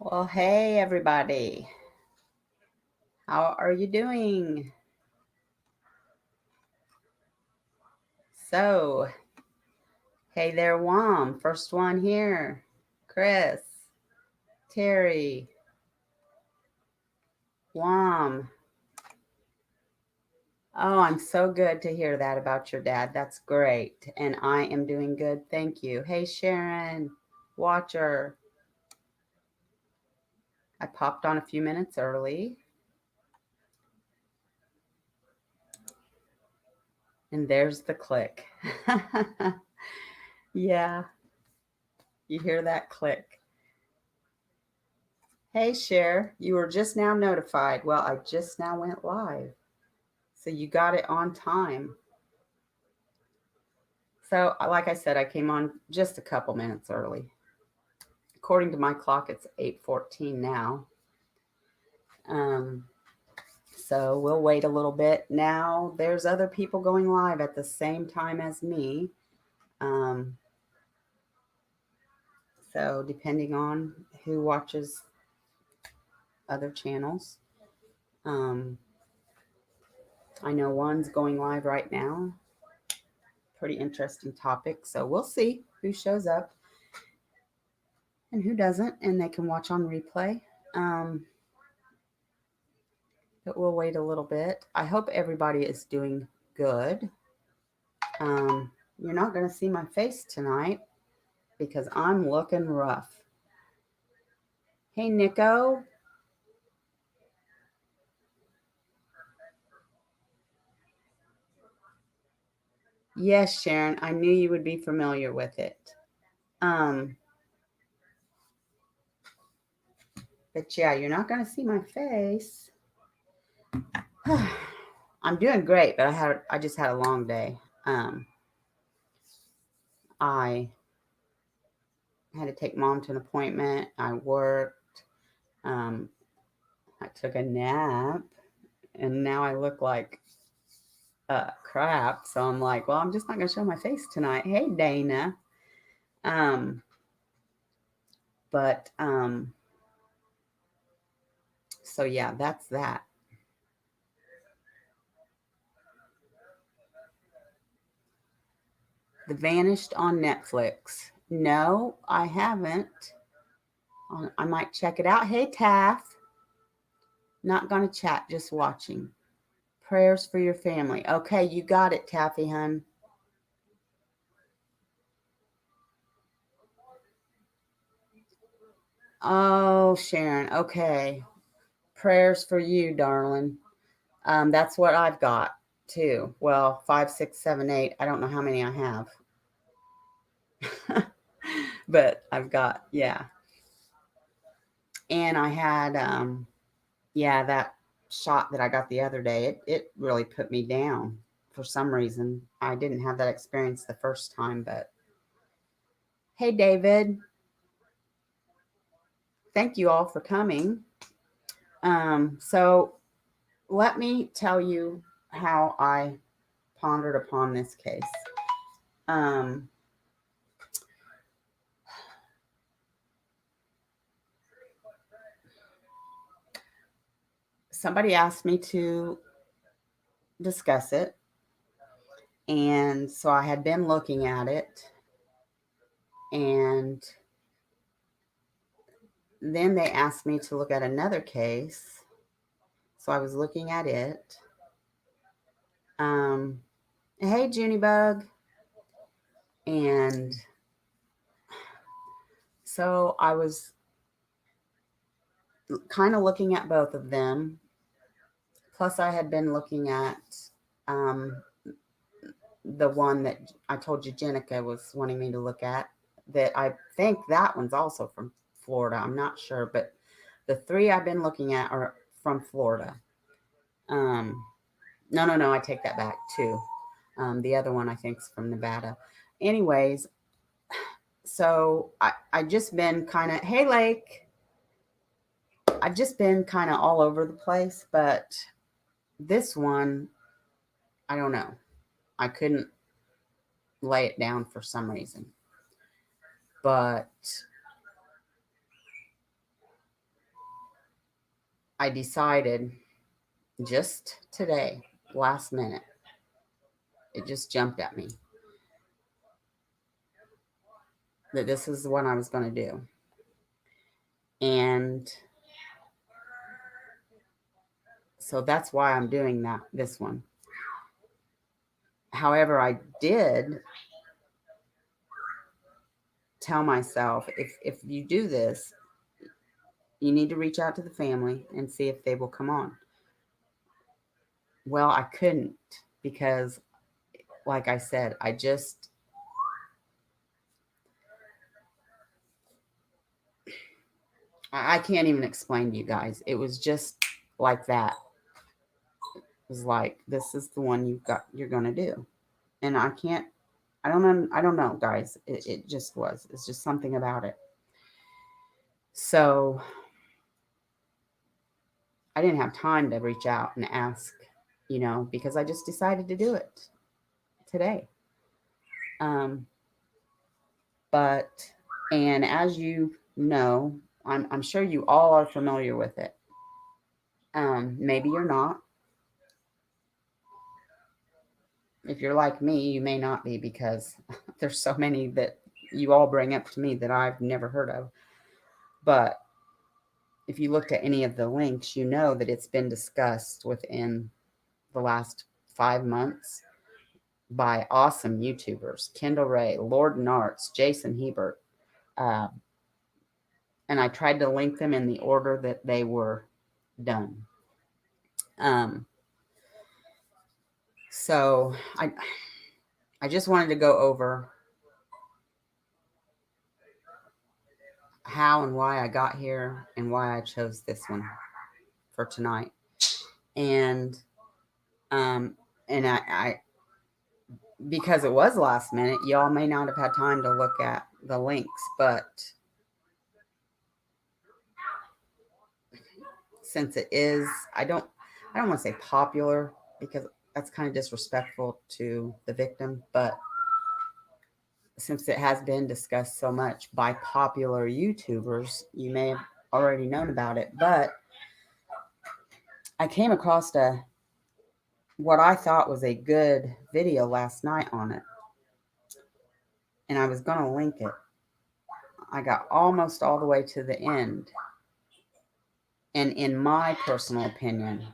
Well, hey everybody. How are you doing? So, hey there, Wom. First one here. Chris, Terry, Wom. Oh, I'm so good to hear that about your dad. That's great. And I am doing good. Thank you. Hey, Sharon, Watcher. I popped on a few minutes early. And there's the click. Yeah, you hear that click. Hey, Cher, you were just now notified. Well, I just now went live. So you got it on time. So, like I said, I came on just a couple minutes early. According to my clock, it's 8:14 now. Um, so we'll wait a little bit. Now there's other people going live at the same time as me. Um, so depending on who watches other channels, um, I know one's going live right now. Pretty interesting topic. So we'll see who shows up and who doesn't, and they can watch on replay. Um, but we'll wait a little bit. I hope everybody is doing good. Um, you're not going to see my face tonight because I'm looking rough. Hey, Nico. Yes, Sharon, I knew you would be familiar with it. Um, but yeah, you're not going to see my face. I'm doing great, but I just had a long day. I had to take mom to an appointment. I worked. Um, I took a nap, and now I look like crap. So I'm like, well, I'm just not gonna show my face tonight. Hey, Dana. Um, but so yeah, that's that. The Vanished on Netflix. No, I haven't. I might check it out. Hey, Taff. Not gonna chat, just watching. Prayers for your family. Okay, you got it, Taffy, hun. Oh, Sharon. Okay. Prayers for you, darling. That's what I've got too. Well, 5, 6, 7, 8. I don't know how many I have, but I've got, yeah. And I had, yeah, that shot that I got the other day. It really put me down for some reason. I didn't have that experience the first time, but hey, David, thank you all for coming. So let me tell you how I pondered upon this case. Um, Somebody asked me to discuss it, and so I had been looking at it, and then they asked me to look at another case, so I was looking at it. Um, hey, Junebug, and so I was kind of looking at both of them. Plus, I had been looking at um, the one that I told you Jenica was wanting me to look at. That I think that one's also from Florida. I'm not sure, but the three I've been looking at are from Florida. Um, no, no, no. I take that back too. The other one I think is from Nevada. Anyways, so I just been kind of hey Lake. I've just been kind of all over the place, but this one I don't know. I couldn't lay it down for some reason, but I decided just today, last minute, it just jumped at me that this is the one I was going to do. And so that's why I'm doing this one. However, I did tell myself, if you do this, you need to reach out to the family and see if they will come on. Well, I couldn't because, like I said, I can't even explain to you guys. It was just like that. It was like, this is the one you're gonna do, and I can't. I don't know, guys. It just was. It's just something about it. So I didn't have time to reach out and ask, because I just decided to do it today. Um, but and as you know, I'm sure you all are familiar with it. Maybe you're not. If you're like me, you may not be because there's so many that you all bring up to me that I've never heard of. But if you looked at any of the links, you know that it's been discussed within the last 5 months by awesome YouTubers, Kendall Ray, Lord Narts, Jason Hebert. Uh, and I tried to link them in the order that they were done. So I just wanted to go over how and why I got here and why I chose this one for tonight. And um and I because it was last minute, y'all may not have had time to look at the links, but since it is, I don't want to say popular because that's kind of disrespectful to the victim, but since it has been discussed so much by popular YouTubers, you may have already known about it. But I came across what I thought was a good video last night on it, and I was going to link it. I got almost all the way to the end, and in my personal opinion,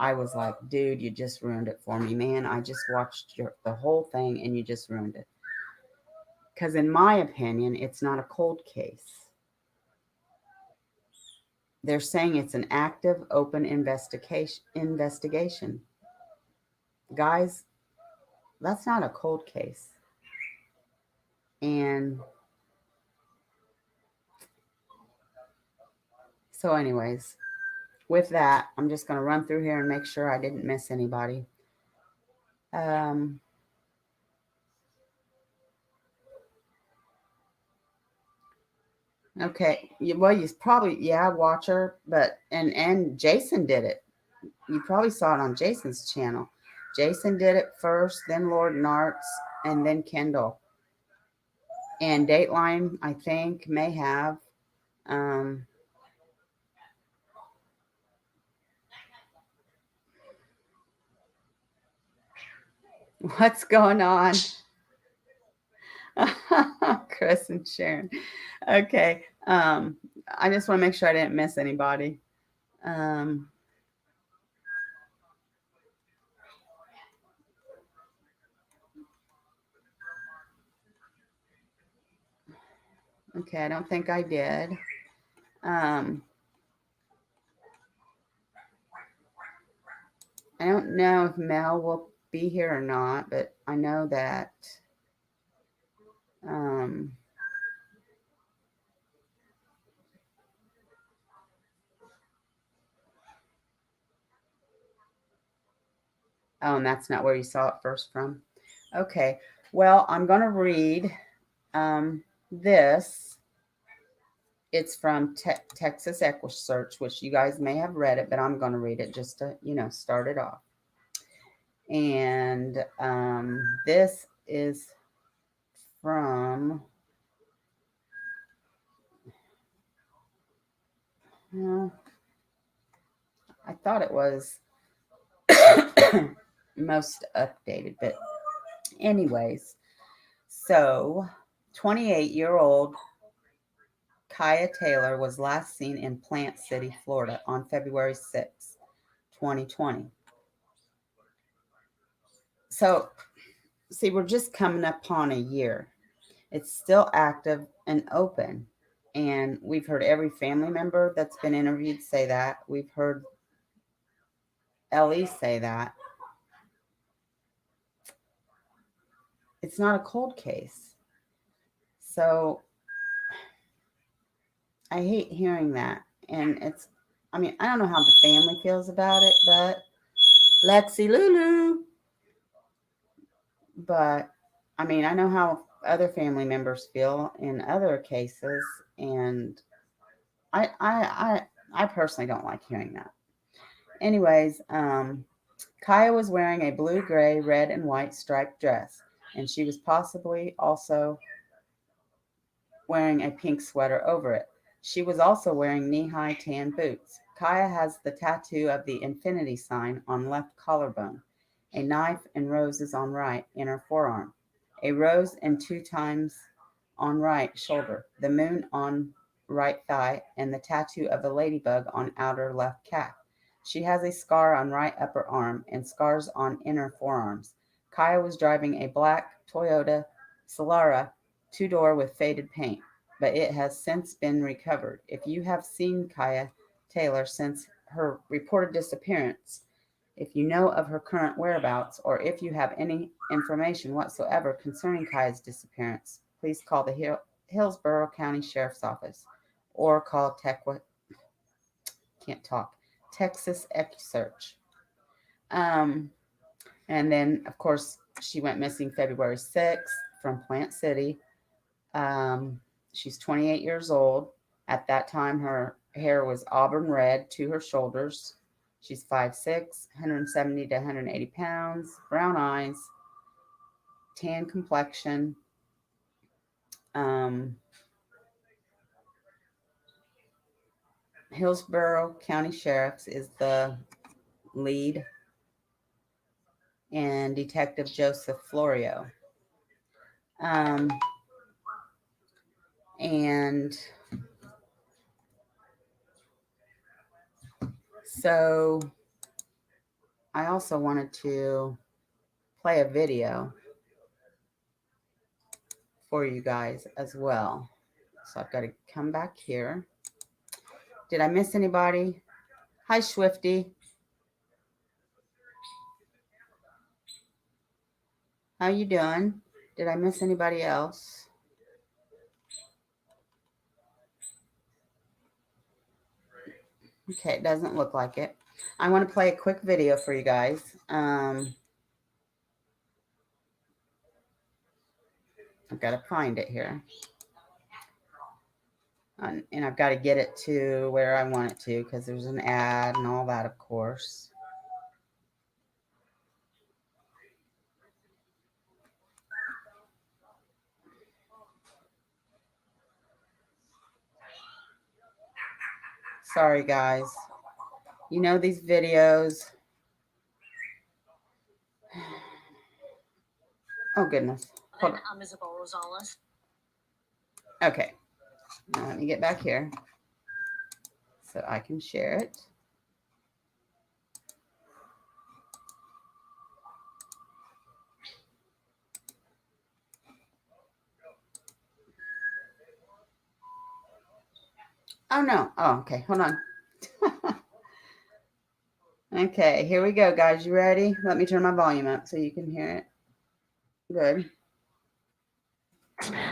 I was like, dude, you just ruined it for me, man. I just watched the whole thing and you just ruined it. Because in my opinion, it's not a cold case. They're saying it's an active, open investigation. Guys, that's not a cold case. And so, anyways, with that, I'm just going to run through here and make sure I didn't miss anybody. Okay. Well, you probably, Watcher, but and Jason did it. You probably saw it on Jason's channel. Jason did it first, then Lord Narts, and then Kendall. And Dateline, I think, may have. What's going on? Chris and Sharon. Okay. I just want to make sure I didn't miss anybody. Okay, I don't think I did. I don't know if Mel will be here or not, but I know that oh, and that's not where you saw it first from. Okay. Well, I'm going to read this. It's from Texas Equisearch, which you guys may have read it, but I'm going to read it just to, start it off. And this is from, thought it was most updated, but anyways, so 28-year-old Cieha Taylor was last seen in Plant City, Florida on February 6, 2020. So, see, we're just coming upon a year. It's still active and open. And we've heard every family member that's been interviewed say that. We've heard Ellie say that. It's not a cold case. So I hate hearing that. And I don't know how the family feels about it, but Lexi Lulu. But I know how other family members feel in other cases, and I personally don't like hearing that. Anyways, Cieha was wearing a blue, gray, red, and white striped dress, and she was possibly also wearing a pink sweater over it. She was also wearing knee-high tan boots. Cieha has the tattoo of the infinity sign on left collarbone, a knife and roses on right inner forearm, a rose and 2 times on right shoulder, the moon on right thigh, and the tattoo of a ladybug on outer left calf. She has a scar on right upper arm and scars on inner forearms. Cieha was driving a black Toyota Solara 2-door with faded paint, but it has since been recovered. If you have seen Cieha Taylor since her reported disappearance, if you know of her current whereabouts, or if you have any information whatsoever concerning Cieha's disappearance, please call the Hillsborough County Sheriff's Office or call Texas EquiSearch. And then, of course, she went missing February 6th from Plant City. She's 28 years old. At that time, her hair was auburn red to her shoulders. She's 5'6", 170 to 180 pounds, brown eyes, tan complexion. Hillsborough County Sheriff's is the lead, and Detective Joseph Florio. And so I also wanted to play a video for you guys as well. So I've got to come back here. Did I miss anybody? Hi, Swifty. How you doing? Did I miss anybody else? Okay, it doesn't look like it. I want to play a quick video for you guys. I've got to find it here. And I've got to get it to where I want it to, because there's an ad and all that, of course. Sorry, guys. You know these videos. Oh, goodness. Hold on. I'm Isabel Rosales. Okay. Now let me get back here so I can share it. Oh, no. Oh, okay. Hold on. Okay, here we go, guys. You ready? Let me turn my volume up so you can hear it. Good.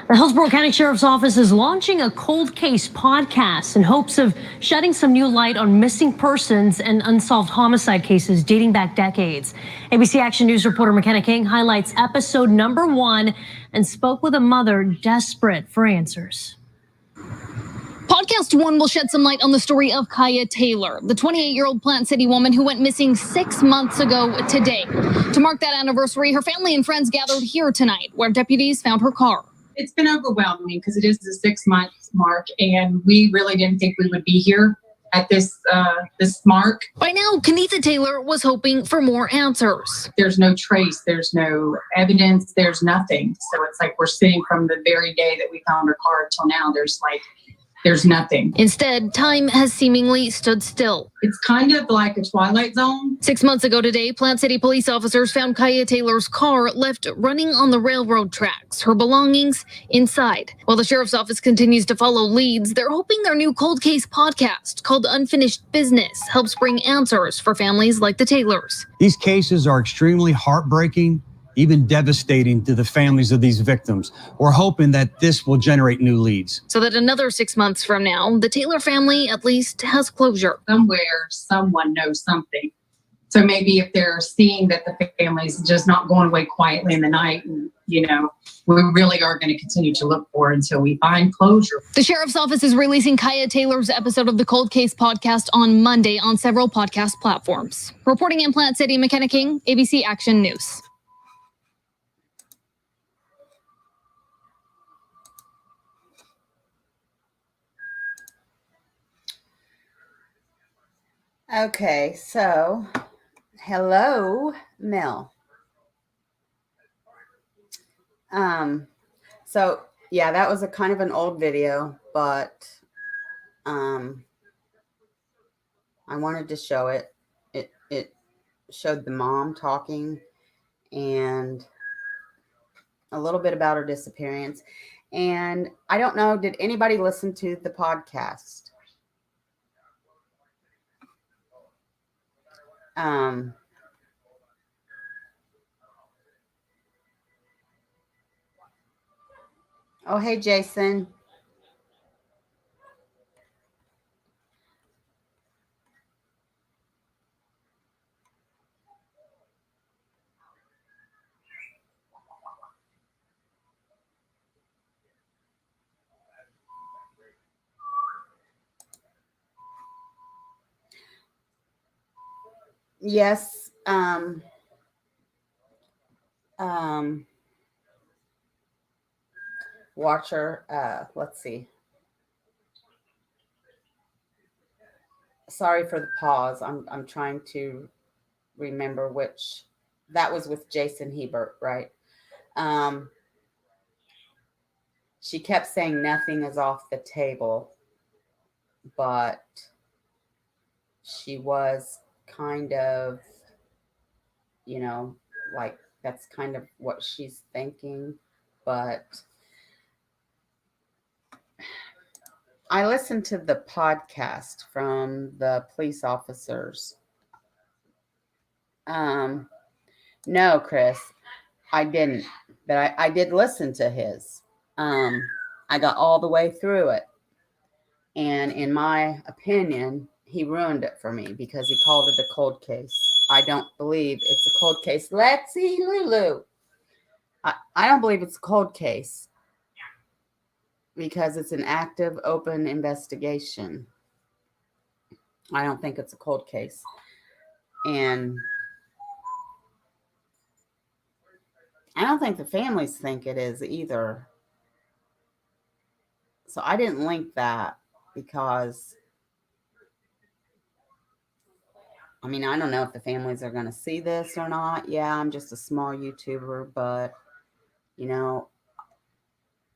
The Hillsborough County Sheriff's Office is launching a cold case podcast in hopes of shedding some new light on missing persons and unsolved homicide cases dating back decades. ABC Action News reporter McKenna King highlights episode number 1 and spoke with a mother desperate for answers. Podcast 1 will shed some light on the story of Cieha Taylor, the 28-year-old Plant City woman who went missing 6 months ago today. To mark that anniversary, her family and friends gathered here tonight, where deputies found her car. It's been overwhelming because it is the 6-month mark, and we really didn't think we would be here. at this mark. By now, Kenitha Taylor was hoping for more answers. There's no trace, there's no evidence, there's nothing. So it's like we're sitting from the very day that we found her car till now. There's nothing. Instead, time has seemingly stood still. It's kind of like a twilight zone. 6 months ago today, Plant City police officers found Cieha Taylor's car left running on the railroad tracks, her belongings inside. While the sheriff's office continues to follow leads, they're hoping their new cold case podcast called Unfinished Business helps bring answers for families like the Taylors. These cases are extremely heartbreaking, even devastating to the families of these victims. We're hoping that this will generate new leads. So that another 6 months from now, the Taylor family at least has closure. Somewhere, someone knows something. So maybe if they're seeing that the family's just not going away quietly in the night, and, we really are going to continue to look for until we find closure. The sheriff's office is releasing Cieha Taylor's episode of the Cold Case podcast on Monday on several podcast platforms. Reporting in Plant City, McKenna King, ABC Action News. Okay, so hello, Mel. So yeah, that was a kind of an old video, but I wanted to show it. It showed the mom talking and a little bit about her disappearance. And I don't know, did anybody listen to the podcast? Oh, hey, Jason. Yes. Watcher. Let's see. Sorry for the pause. I'm trying to remember which. That was with Jason Hebert, right? She kept saying nothing is off the table, but she was kind of, like that's kind of what she's thinking. But I listened to the podcast from the police officers. No, Chris, I didn't, but I did listen to his. I got all the way through it. And in my opinion, he ruined it for me because he called it a cold case. I don't believe it's a cold case. Let's see, Lulu. I don't believe it's a cold case because it's an active, open investigation. I don't think it's a cold case. And I don't think the families think it is either. So I didn't link that because, I don't know if the families are going to see this or not. Yeah, I'm just a small YouTuber, but,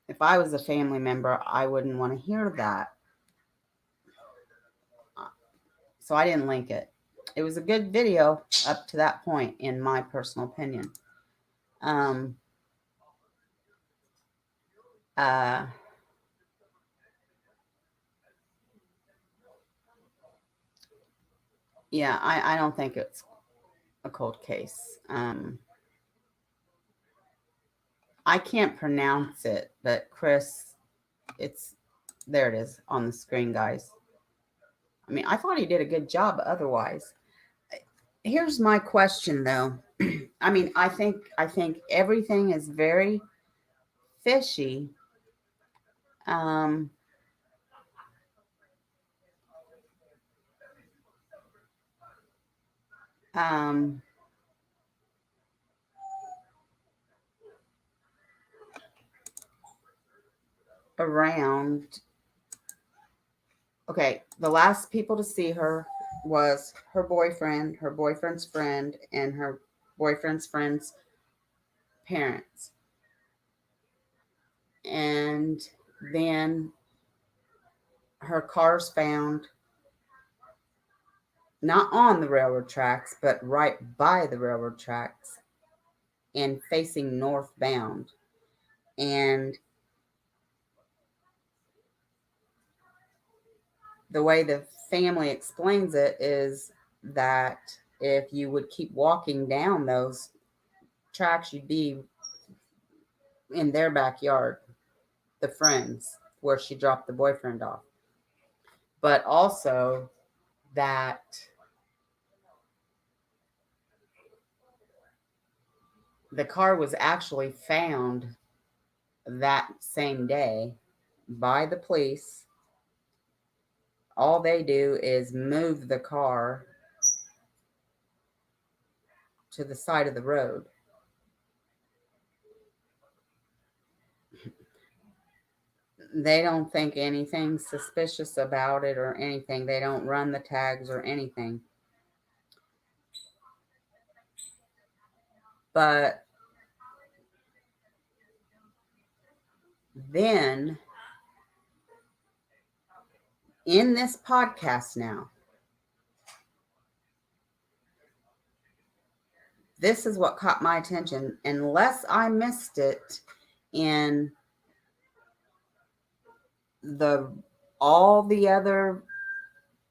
if I was a family member, I wouldn't want to hear that. So I didn't link it. It was a good video up to that point, in my personal opinion. Yeah, I don't think it's a cold case. I can't pronounce it, but Chris, there it is on the screen, guys. I thought he did a good job otherwise. Here's my question, though. I think everything is very fishy. Around Okay, the last people to see her was her boyfriend's friend, and her boyfriend's friend's parents. And then her car's found not on the railroad tracks, but right by the railroad tracks and facing northbound. And the way the family explains it is that if you would keep walking down those tracks, you'd be in their backyard, the friends, where she dropped the boyfriend off. But also that the car was actually found that same day by the police. All they do is move the car to the side of the road. They don't think anything suspicious about it or anything. They don't run the tags or anything. But then in this podcast now, this is what caught my attention, unless I missed it in all the other,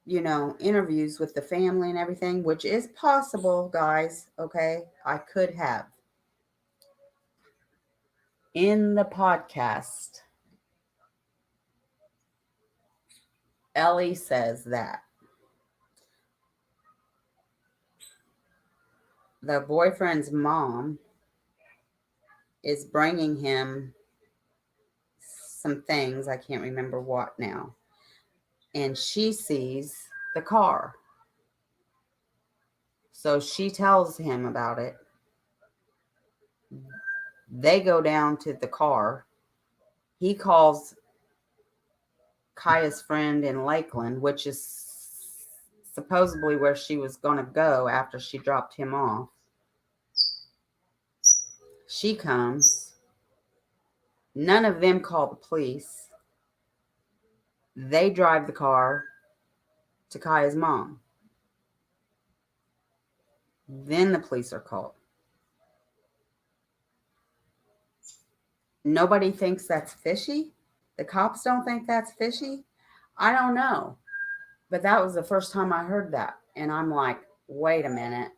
interviews with the family and everything, which is possible, guys. Okay, I could have. In the podcast, Ellie says that the boyfriend's mom is bringing him some things. I can't remember what now. And she sees the car. So she tells him about it. They go down to the car. He calls Kaya's friend in Lakeland, which is supposedly where she was going to go after she dropped him off. She comes. None of them call the police. They drive the car to Kaya's mom. Then the police are called. Nobody thinks that's fishy. The cops don't think that's fishy. I don't know. But that was the first time I heard that. And I'm like, wait a minute.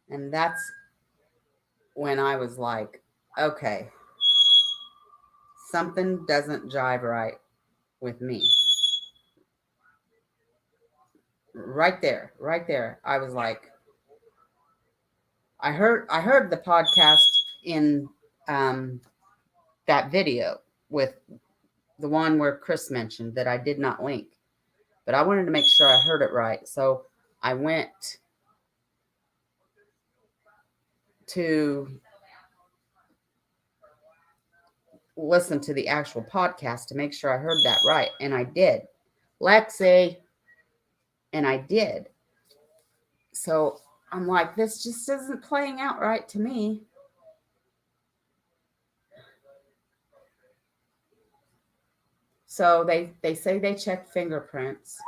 And that's when I was like, okay, something doesn't jive right with me. Right there. I was like, I heard the podcast in that video with the one where Chris mentioned that I did not link, but I wanted to make sure I heard it right. So I went to listen to the actual podcast to make sure I heard that right. And I did. Lexi. And I did. So I'm like, this just isn't playing out right to me. So they say they checked fingerprints,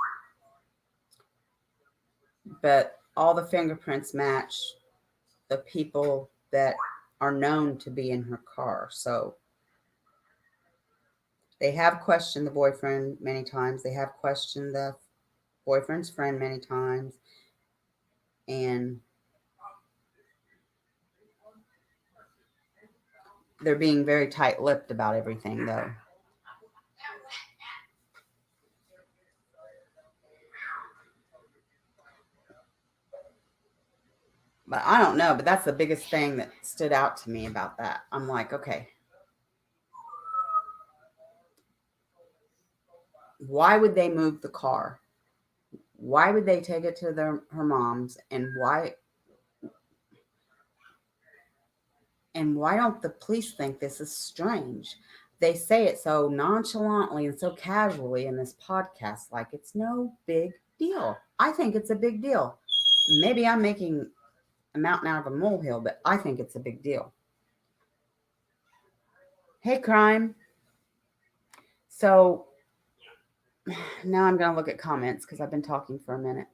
but all the fingerprints match the people that are known to be in her car. So they have questioned the boyfriend many times. They have questioned the boyfriend's friend many times. And they're being very tight-lipped about everything, though. But I don't know. But that's the biggest thing that stood out to me about that. I'm like, okay. Why would they move the car? Why would they take it to her mom's? And why? And why don't the police think this is strange? They say it so nonchalantly and so casually in this podcast, like it's no big deal. I think it's a big deal. Maybe I'm making a mountain out of a molehill, but I think it's a big deal. Hey, crime. So now I'm going to look at comments because I've been talking for a minute.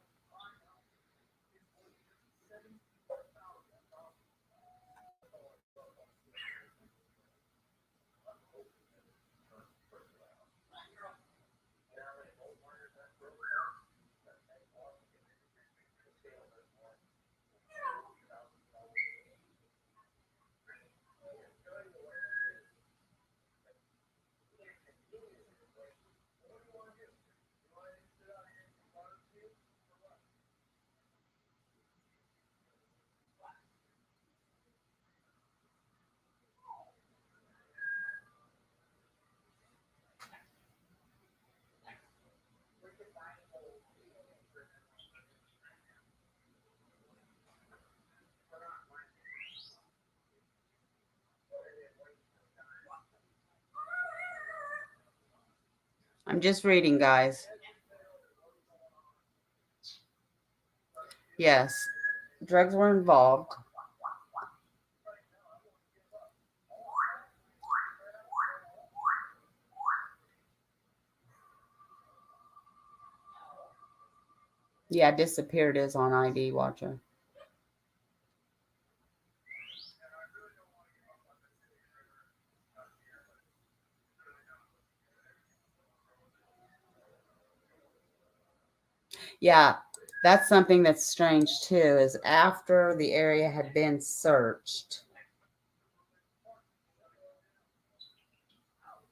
I'm just reading, guys. Yes, drugs were involved. Yeah, disappeared is on ID Watcher. Yeah, that's something that's strange too, is after the area had been searched,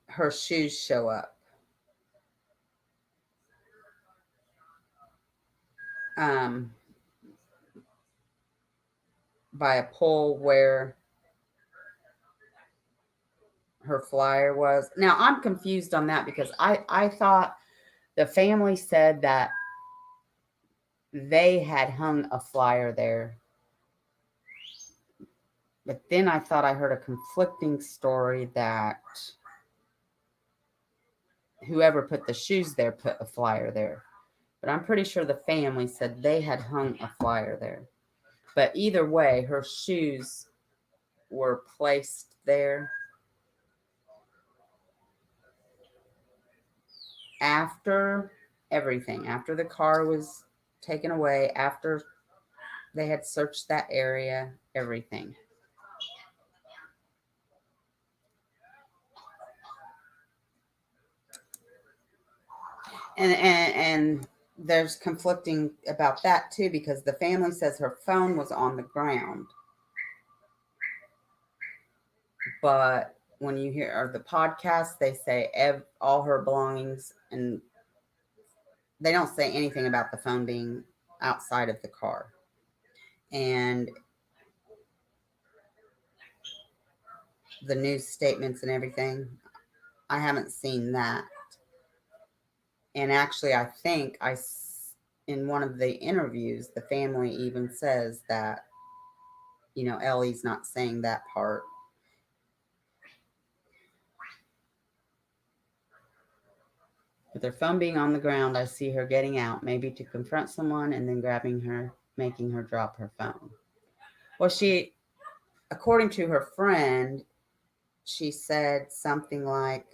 her shoes show up. By a pole where her flyer was. Now I'm confused on that because I thought the family said that they had hung a flyer there. But then I thought I heard a conflicting story that whoever put the shoes there put a flyer there. But I'm pretty sure the family said they had hung a flyer there. But either way, her shoes were placed there after everything, after the car was taken away, after they had searched that area, everything. And there's conflicting about that too, because the family says her phone was on the ground. But when you hear the podcast, they say all her belongings, and they don't say anything about the phone being outside of the car. And the news statements and everything, I haven't seen that. And actually, I think in one of the interviews, the family even says that, Ellie's not saying that part. With her phone being on the ground, I see her getting out, maybe to confront someone, and then grabbing her, making her drop her phone. Well, according to her friend, she said something like,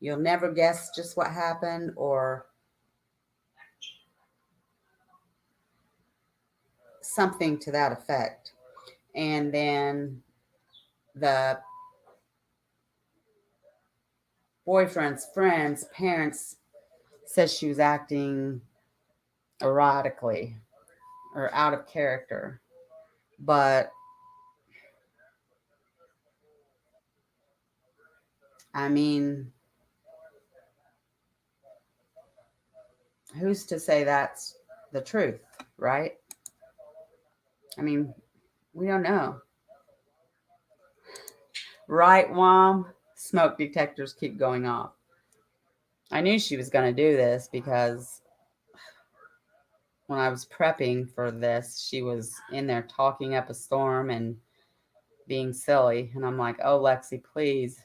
"You'll never guess just what happened," or something to that effect. And then the boyfriend's friend's parents says she was acting erotically or out of character. But I mean, who's to say that's the truth, right? I mean, we don't know. Right, Wom? Smoke detectors keep going off. I knew she was going to do this because when I was prepping for this, she was in there talking up a storm and being silly. And I'm like, oh, Lexi, please.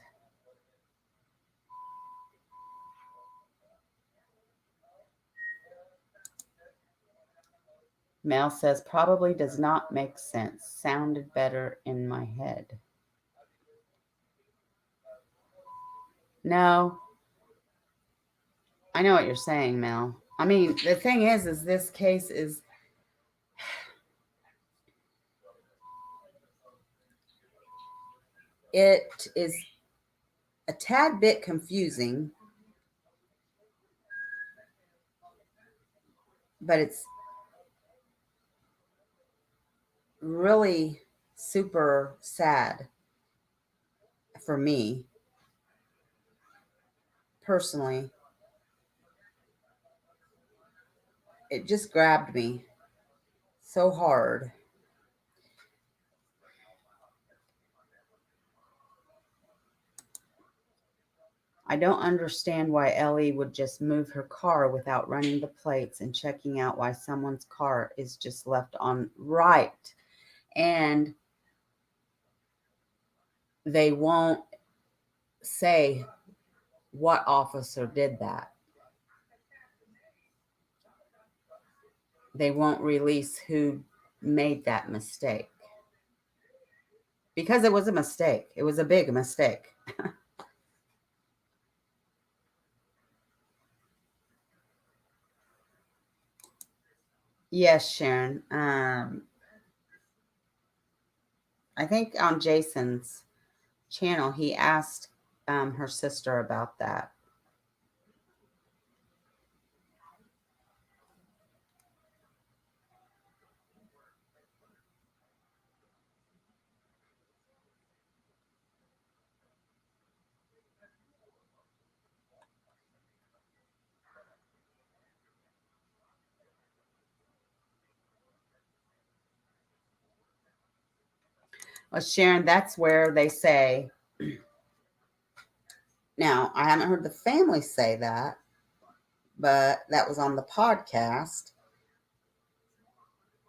Mel says, probably does not make sense. Sounded better in my head. No, I know what you're saying, Mel. I mean, the thing is this case is, it is a tad bit confusing, but it's really super sad for me personally. It just grabbed me so hard. I don't understand why Ellie would just move her car without running the plates and checking out why someone's car is just left on right. And they won't say what officer did that. They won't release who made that mistake. Because it was a mistake. It was a big mistake. Yes, Sharon. I think on Jason's channel, he asked her sister about that. Well, Sharon, that's where they say, now, I haven't heard the family say that, but that was on the podcast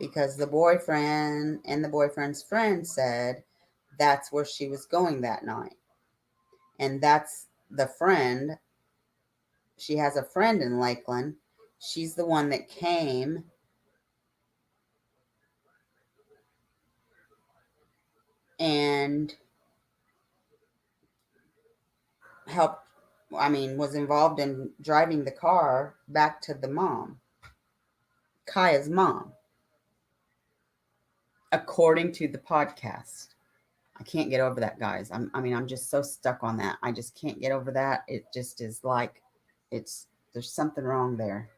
because the boyfriend and the boyfriend's friend said that's where she was going that night. And that's the friend. She has a friend in Lakeland. She's the one that came and helped, was involved in driving the car back to the mom, Kaya's mom, according to the podcast. I can't get over that, guys. I'm just so stuck on that. I just can't get over that. It just is like, there's something wrong there.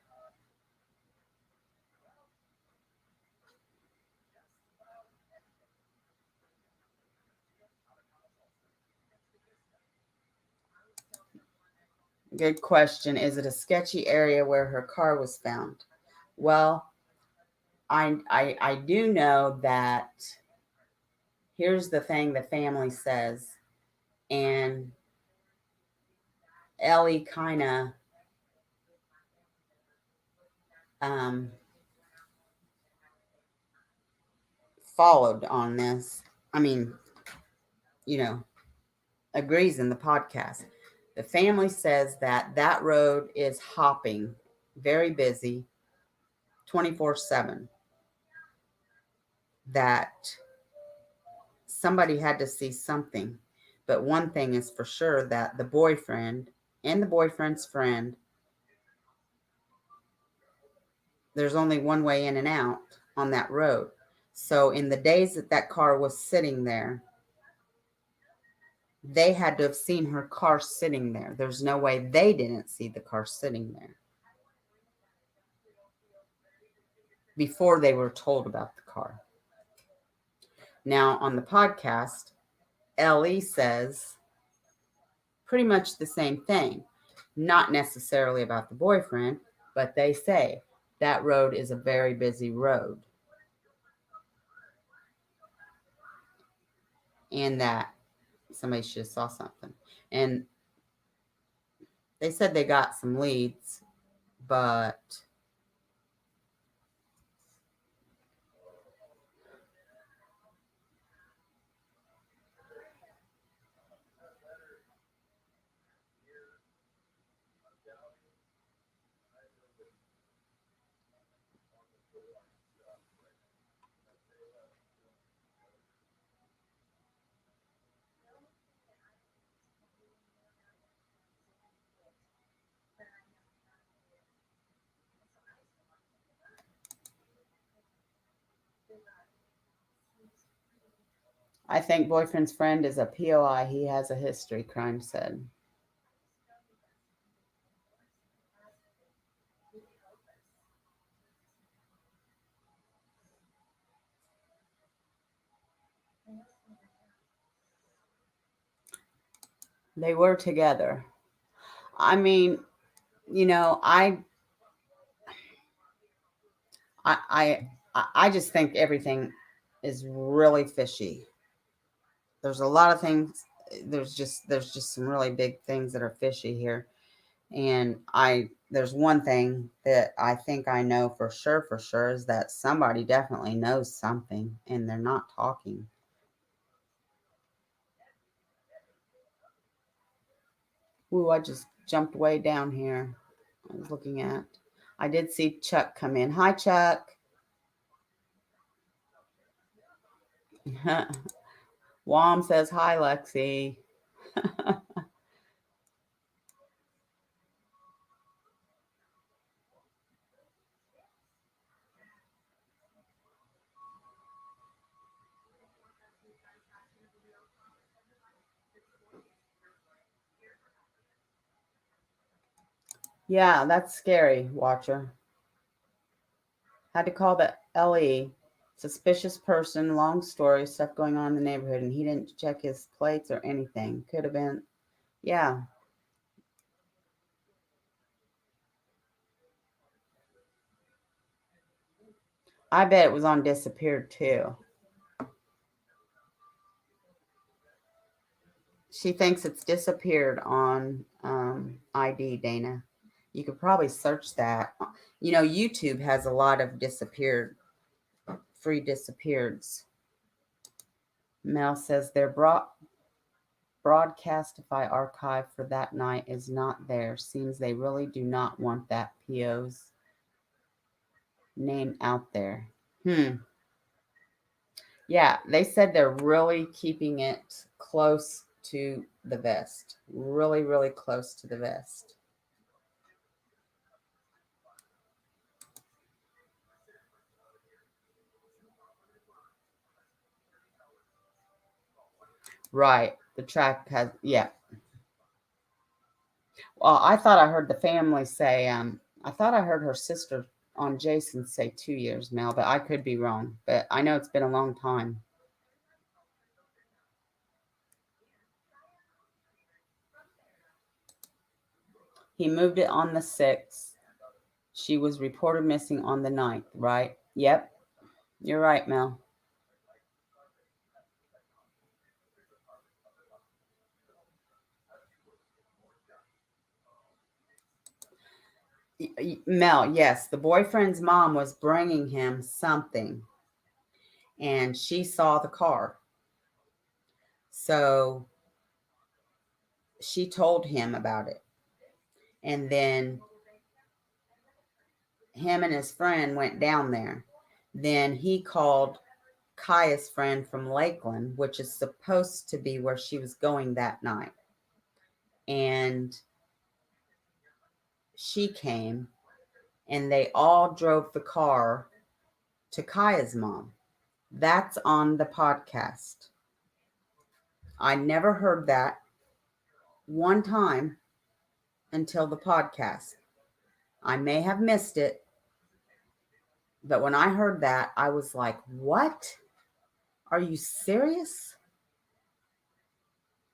Good question. Is it a sketchy area where her car was found? Well, I do know that here's the thing the family says, and Ellie kind of followed on this. Agrees in the podcast. The family says that road is hopping, very busy, 24/7. That somebody had to see something. But one thing is for sure, that the boyfriend and the boyfriend's friend, there's only one way in and out on that road. So in the days that car was sitting there, they had to have seen her car sitting there. There's no way they didn't see the car sitting there before they were told about the car. Now, on the podcast, Ellie says pretty much the same thing. Not necessarily about the boyfriend, but they say that road is a very busy road. And that somebody should have saw something. And they said they got some leads, but I think boyfriend's friend is a POI. He has a history, Crime said. They were together. I mean, you know, I just think everything is really fishy. There's a lot of things. There's just some really big things that are fishy here. And there's one thing that I think I know for sure is that somebody definitely knows something and they're not talking. Ooh, I just jumped way down here. I was looking at. I did see Chuck come in. Hi, Chuck. Wom says hi, Lexi. Yeah, that's scary, Watcher. Had to call the LE. Suspicious person, long story, stuff going on in the neighborhood, and he didn't check his plates or anything. Could have been, yeah. I bet it was on disappeared too. She thinks it's disappeared on ID, Dana. You could probably search that. You know, YouTube has a lot of free disappeareds. Mel says their broadcastify archive for that night is not there. Seems they really do not want that PO's name out there. Yeah, they said they're really keeping it close to the vest. Really, really close to the vest. Right. The track has, yeah. Well, I thought I heard the family say, I thought I heard her sister on Jason say 2 years, Mel, but I could be wrong. But I know it's been a long time. He moved it on the 6th. She was reported missing on the 9th, right? Yep. You're right, Mel. Mel, yes, the boyfriend's mom was bringing him something and she saw the car. So she told him about it. And then him and his friend went down there. Then he called Kaya's friend from Lakeland, which is supposed to be where she was going that night. And she came and they all drove the car to Kaya's mom. That's on the podcast. I never heard that one time until the podcast. I may have missed it, but when I heard that, I was like, what? Are you serious?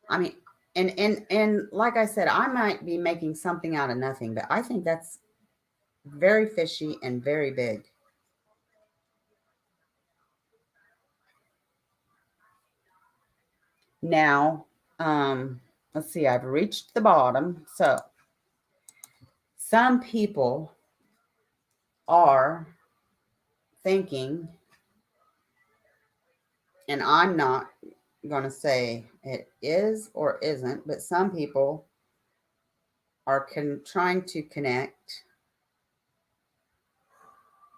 I mean, and like I said, I might be making something out of nothing, but I think that's very fishy and very big. Now, let's see, I've reached the bottom. So some people are thinking, and I'm not going to say it is or isn't, but some people are trying to connect.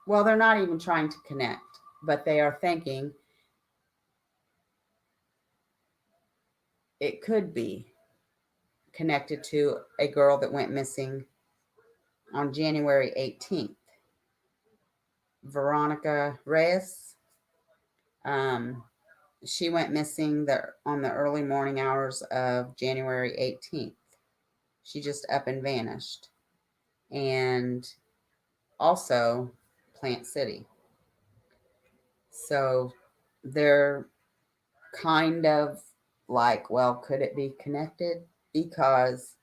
Well, they're not even trying to connect, but they are thinking it could be connected to a girl that went missing on January 18th. Veronica Reyes. she went missing on the early morning hours of January 18th. She just up and vanished. And also Plant City. So they're kind of like, well, could it be connected? Because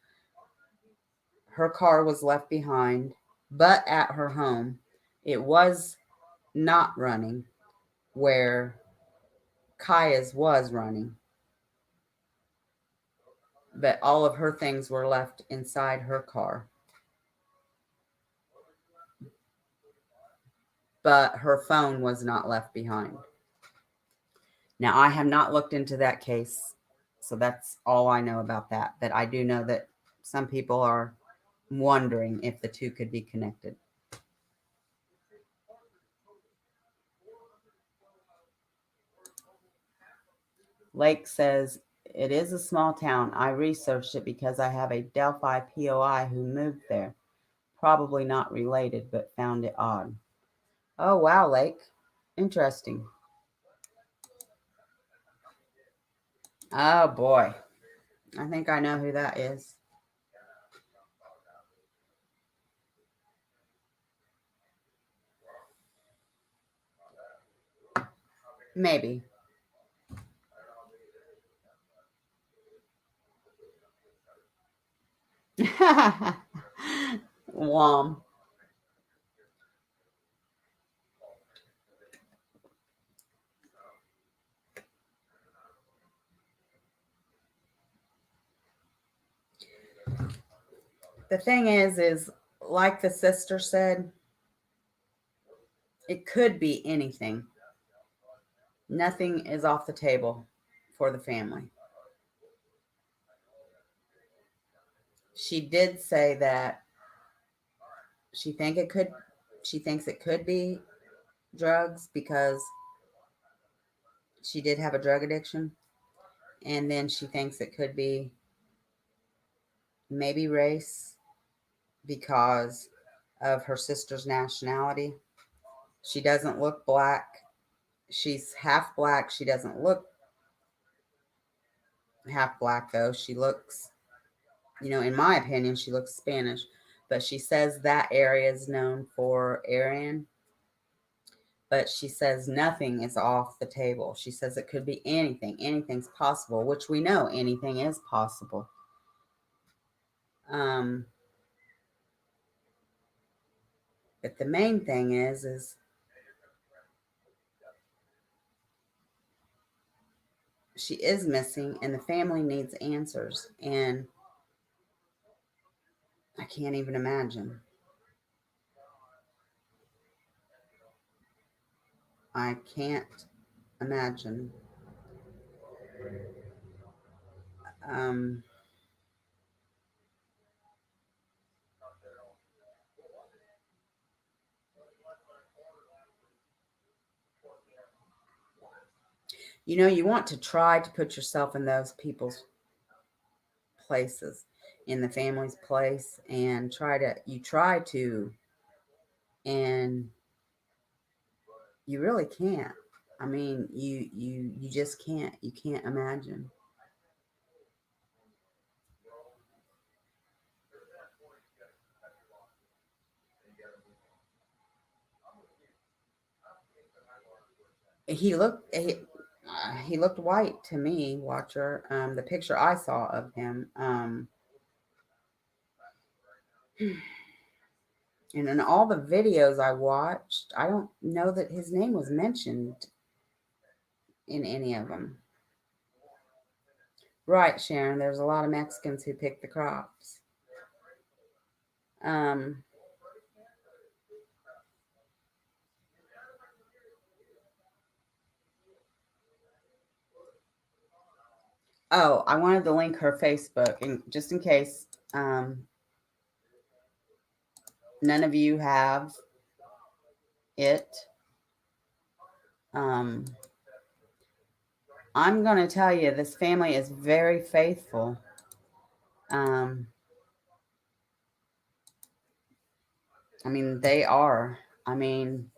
her car was left behind, but at her home, it was not running where Kaya's was running. But all of her things were left inside her car. But her phone was not left behind. Now, I have not looked into that case, so that's all I know about that. But I do know that some people are wondering if the two could be connected. Lake says, it is a small town. I researched it because I have a Delphi POI who moved there. Probably not related, but found it odd. Oh, wow, Lake. Interesting. Oh, boy. I think I know who that is. Maybe. Wom. The thing is like the sister said, it could be anything. Nothing is off the table for the family. She did say that she thinks it could be drugs because she did have a drug addiction. And then she thinks it could be maybe race because of her sister's nationality. She doesn't look black. She's half black. She doesn't look half black, though. She looks, in my opinion, she looks Spanish. But she says that area is known for Aryan. But she says nothing is off the table. She says it could be anything. Anything's possible, which we know anything is possible. But the main thing is she is missing and the family needs answers. And I can't even imagine. I can't imagine. Um, you want to try to put yourself in those people's places, in the family's place, and you try to, and you really can't. I mean, you just can't. You can't imagine. He looked white to me, Watcher. The picture I saw of him. And in all the videos I watched, I don't know that his name was mentioned in any of them. Right, Sharon. There's a lot of Mexicans who pick the crops. Oh, I wanted to link her Facebook, and just in case none of you have it. I'm going to tell you, this family is very faithful. I mean, they are. I mean,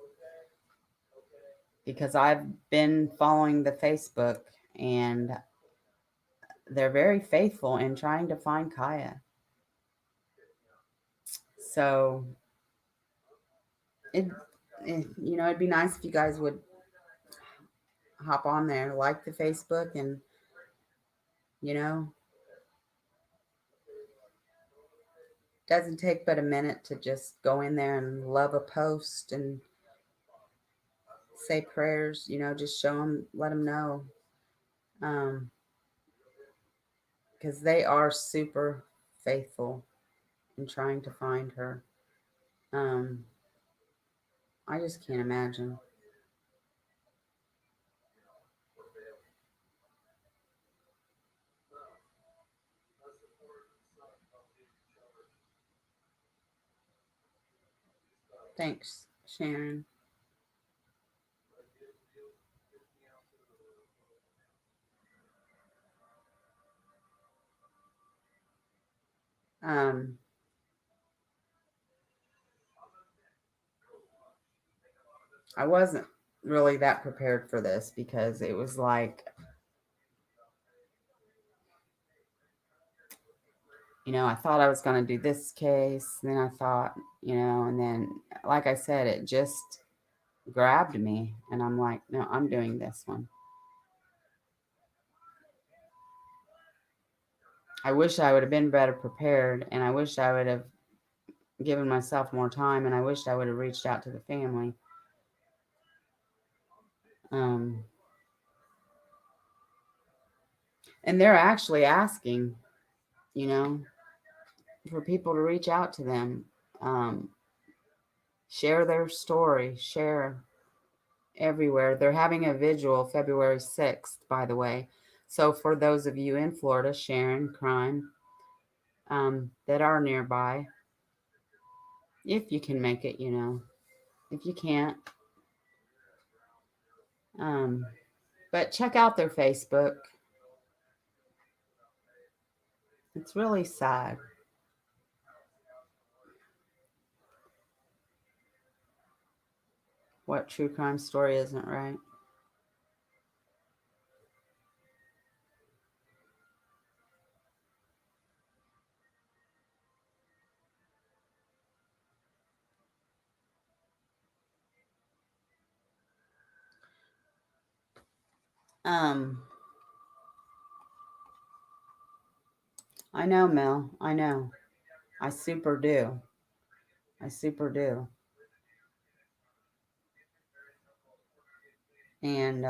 because I've been following the Facebook, and they're very faithful in trying to find Kaya. So it, it'd be nice if you guys would hop on there, like the Facebook, and doesn't take but a minute to just go in there and love a post and say prayers. Just show them, let them know, because they are super faithful in trying to find her. I just can't imagine. Thanks, Sharon. Um, I wasn't really that prepared for this because it was like, I thought I was going to do this case. Then I thought, and then, like I said, it just grabbed me. And I'm like, no, I'm doing this one. I wish I would have been better prepared. And I wish I would have given myself more time. And I wish I would have reached out to the family. And they're actually asking, for people to reach out to them, share their story, share everywhere. They're having a vigil February 6th, by the way. So for those of you in Florida sharing crime that are nearby, if you can make it, if you can't, but check out their Facebook. It's really sad. What true crime story isn't, right? I know, Mel. I know. I super do. I super do. And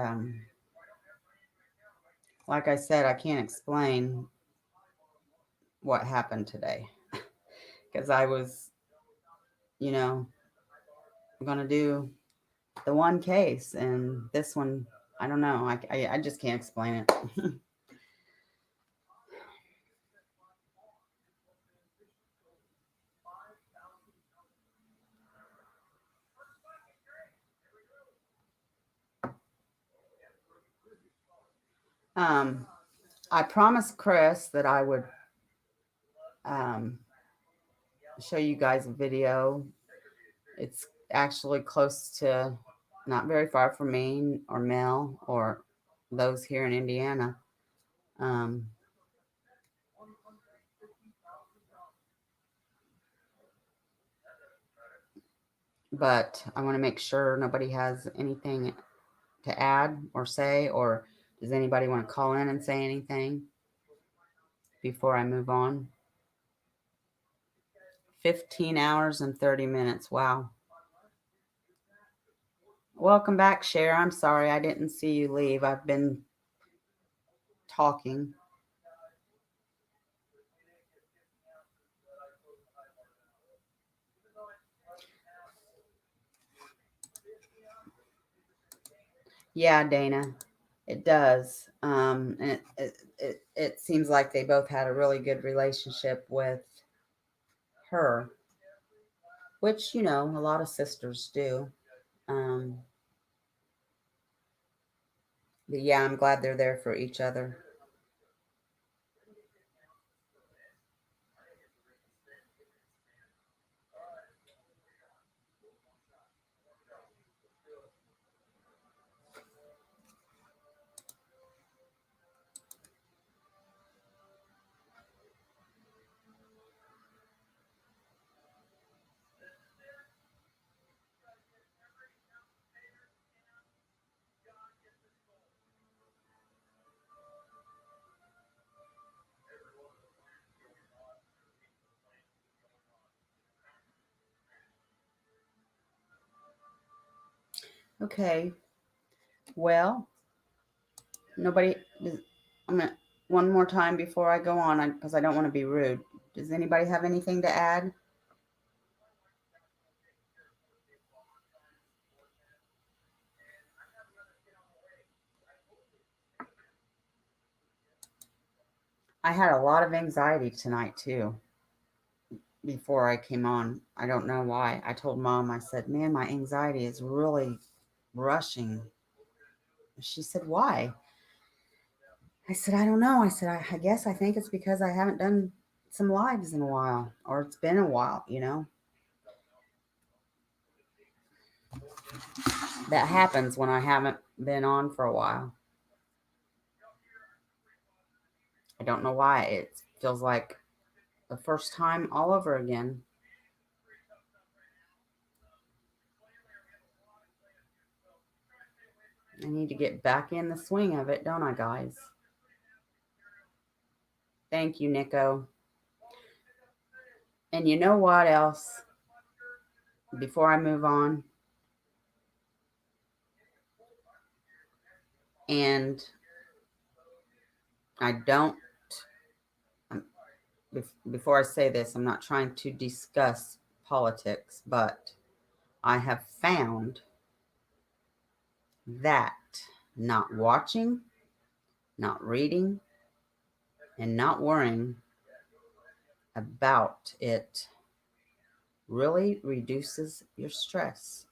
like I said, I can't explain what happened today because I was, going to do the one case, and this one, I don't know. I just can't explain it. I promised Chris that I would show you guys a video. It's actually close to, not very far from me or Mel or those here in Indiana. But I want to make sure nobody has anything to add or say, or does anybody want to call in and say anything before I move on? 15 hours and 30 minutes. Wow. Welcome back, Cher. I'm sorry I didn't see you leave. I've been talking. Yeah, Dana, it does. And it seems like they both had a really good relationship with her, which, a lot of sisters do. But yeah, I'm glad they're there for each other. Okay. Well, nobody. I'm gonna one more time before I go on, because I don't want to be rude. Does anybody have anything to add? I had a lot of anxiety tonight too. Before I came on, I don't know why. I told Mom, I said, "Man, my anxiety is really rushing." She said, "Why?" I said, "I don't know." I said, I guess I think it's because I haven't done some lives in a while, or it's been a while, That happens when I haven't been on for a while. I don't know why. It feels like the first time all over again. I need to get back in the swing of it, don't I, guys? Thank you, Nico. And you know what else? Before I move on, and I don't, before I say this, I'm not trying to discuss politics, but I have found that not watching, not reading, and not worrying about it really reduces your stress.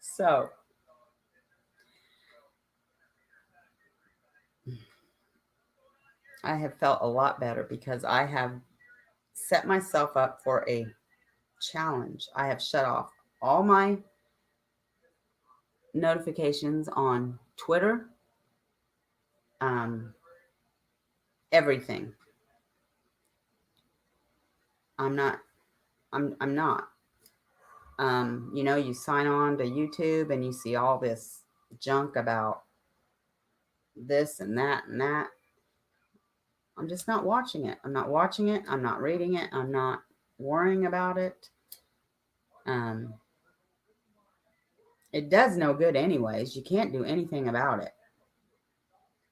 So, I have felt a lot better because I have set myself up for a challenge. I have shut off all my notifications on Twitter, um, everything. I'm not. I'm not. You sign on to YouTube and you see all this junk about this and that and that. I'm just not watching it. I'm not watching it. I'm not reading it. I'm not worrying about it. It does no good anyways. You can't do anything about it.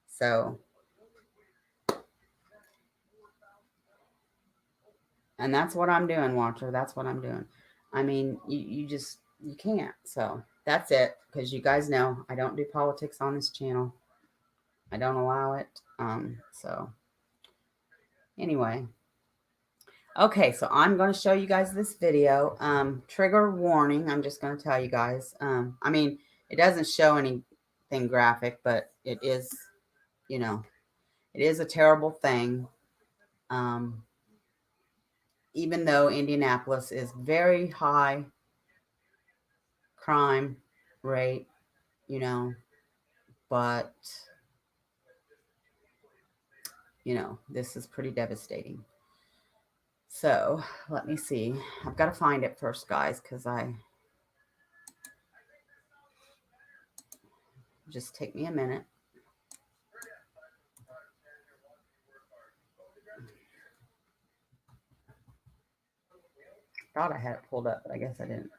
So, and that's what I'm doing, Watcher. That's what I'm doing. I mean, you can't. So that's it. Because you guys know I don't do politics on this channel. I don't allow it. So anyway. Okay, so I'm going to show you guys this video. Trigger warning. I'm just going to tell you guys. I mean, it doesn't show anything graphic, but it is, it is a terrible thing. Even though Indianapolis is very high crime rate, but, this is pretty devastating. So let me see. I've got to find it first, guys, because just take me a minute. Thought I had it pulled up, but I guess I didn't.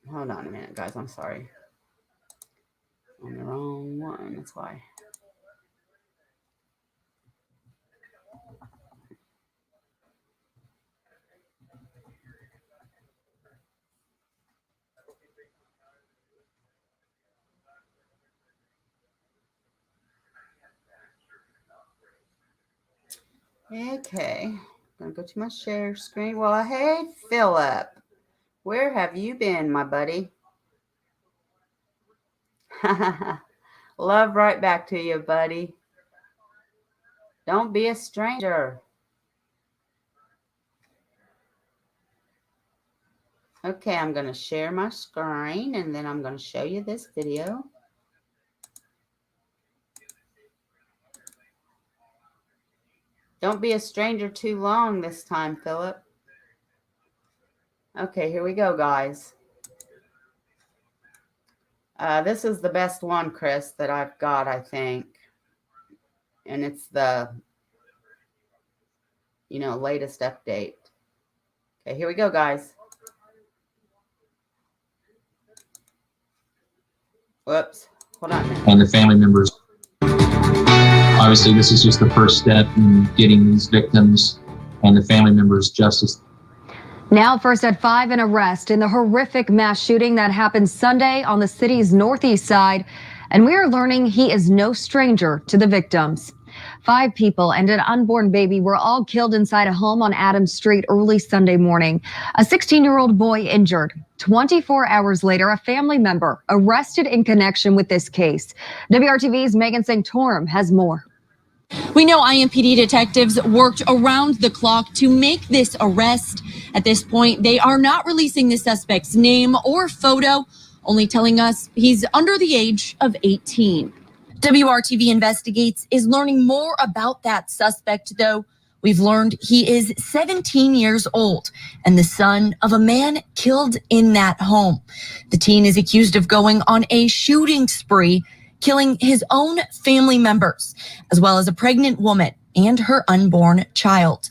Hold on a minute, guys. I'm sorry. On the wrong one. That's why. Okay. Gonna go to my share screen. Well, hey, Philip. Where have you been, my buddy? Love right back to you, buddy. Don't be a stranger. Okay, I'm going to share my screen and then I'm going to show you this video. Don't be a stranger too long this time, Philip. Okay, here we go, guys. This is the best one, Chris, that I've got, I think. And it's the, latest update. Okay, here we go, guys. Whoops. Hold on a minute. And the family members. Obviously, this is just the first step in getting these victims and the family members justice. Now, first at 5, an arrest in the horrific mass shooting that happened Sunday on the city's northeast side. And we are learning he is no stranger to the victims. 5 people and an unborn baby were all killed inside a home on Adams Street early Sunday morning. A 16-year-old boy injured. 24 hours later, a family member arrested in connection with this case. WRTV's Megan Sanctorum has more. We know IMPD detectives worked around the clock to make this arrest. At this point, they are not releasing the suspect's name or photo, only telling us he's under the age of 18. WRTV Investigates is learning more about that suspect, though. We've learned he is 17 years old and the son of a man killed in that home. The teen is accused of going on a shooting spree, killing his own family members, as well as a pregnant woman and her unborn child.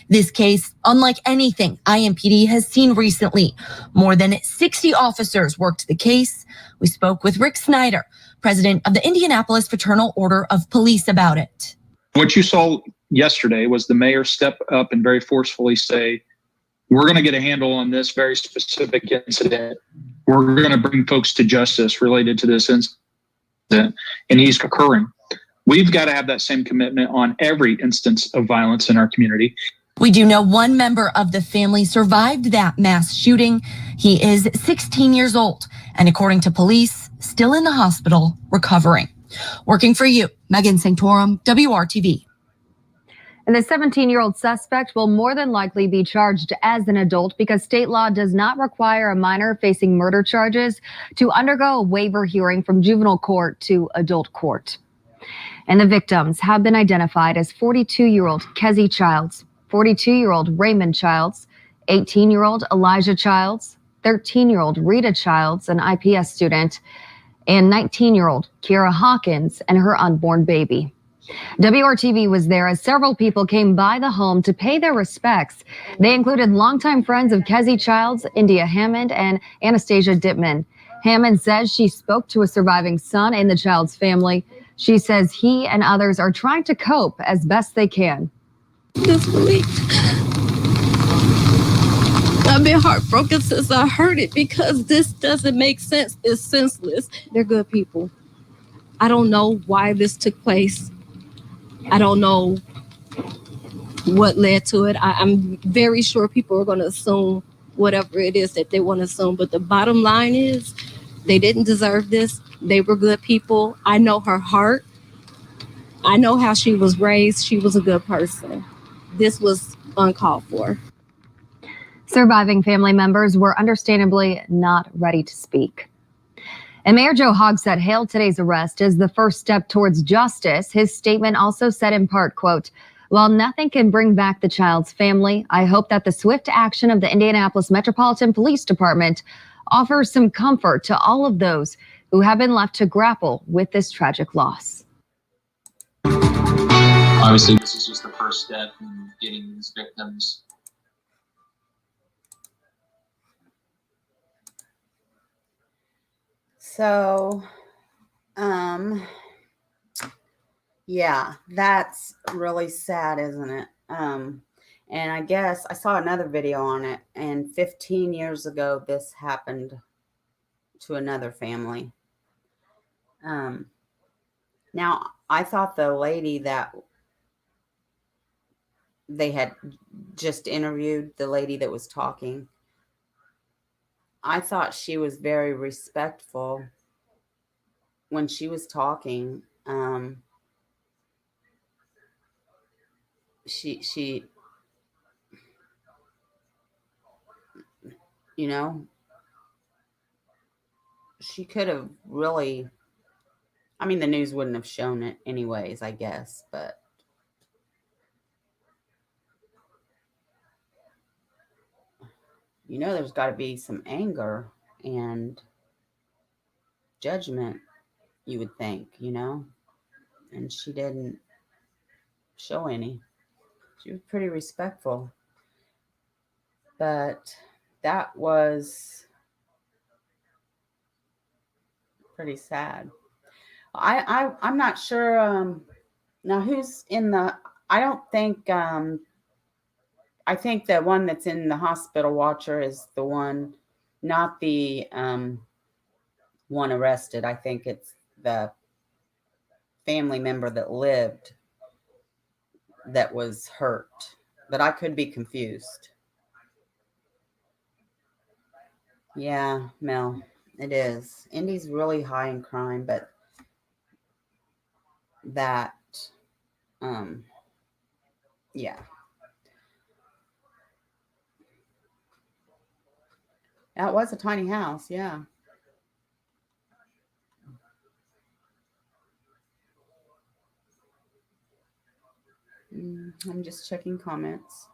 This case, unlike anything IMPD has seen recently, more than 60 officers worked the case. We spoke with Rick Snyder, president of the Indianapolis Fraternal Order of Police, about it. What you saw yesterday was the mayor step up and very forcefully say, we're going to get a handle on this very specific incident. We're going to bring folks to justice related to this incident. And he's concurring. We've got to have that same commitment on every instance of violence in our community. We do know one member of the family survived that mass shooting. He is 16 years old and, according to police, still in the hospital recovering. Working for you, Megan Sanctorum, WRTV. And the 17-year-old suspect will more than likely be charged as an adult because state law does not require a minor facing murder charges to undergo a waiver hearing from juvenile court to adult court. And the victims have been identified as 42-year-old Kezzy Childs, 42-year-old Raymond Childs, 18-year-old Elijah Childs, 13-year-old Rita Childs, an IPS student, and 19-year-old Kiera Hawkins and her unborn baby. WRTV was there as several people came by the home to pay their respects. They included longtime friends of Kezzy Childs, India Hammond, and Anastasia Dittman. Hammond says she spoke to a surviving son in the child's family. She says he and others are trying to cope as best they can. Disbelief. I've been heartbroken since I heard it because this doesn't make sense. It's senseless. They're good people. I don't know why this took place. I don't know what led to it. I'm very sure people are going to assume whatever it is that they want to assume. But the bottom line is they didn't deserve this. They were good people. I know her heart. I know how she was raised. She was a good person. This was uncalled for. Surviving family members were understandably not ready to speak. And Mayor Joe Hogsett hailed today's arrest as the first step towards justice. His statement also said in part, quote, "While nothing can bring back the child's family, I hope that the swift action of the Indianapolis Metropolitan Police Department offers some comfort to all of those who have been left to grapple with this tragic loss." Obviously, this is just the first step in getting these victims. So, yeah, that's really sad, isn't it? And I guess I saw another video on it, and 15 years ago, this happened to another family. Now, I thought the lady that they had just interviewed, the lady that was talking, I thought she was very respectful when she was talking. She, you know, she could have really, I mean, the news wouldn't have shown it anyways, I guess, but there's got to be some anger and judgment, you would think, and she didn't show any. She was pretty respectful. But that was pretty sad. I'm not sure. Now who's in the? I don't think. I think the one that's in the hospital watcher is the one, not the one arrested. I think it's the family member that lived that was hurt, but I could be confused. Yeah, Mel, it is. Indy's really high in crime, but that, yeah. That was a tiny house, yeah. I'm just checking comments.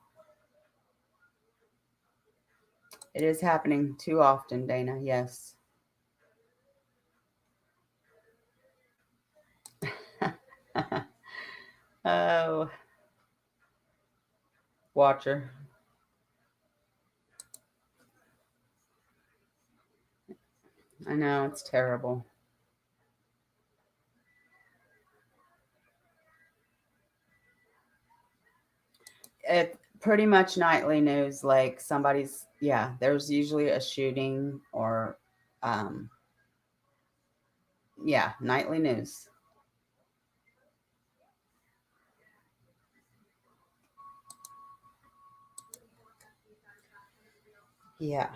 It is happening too often, Dana, yes. Oh, watcher. I know, it's terrible. It pretty much nightly news, like somebody's, yeah, there's usually a shooting or, yeah, nightly news. Yeah.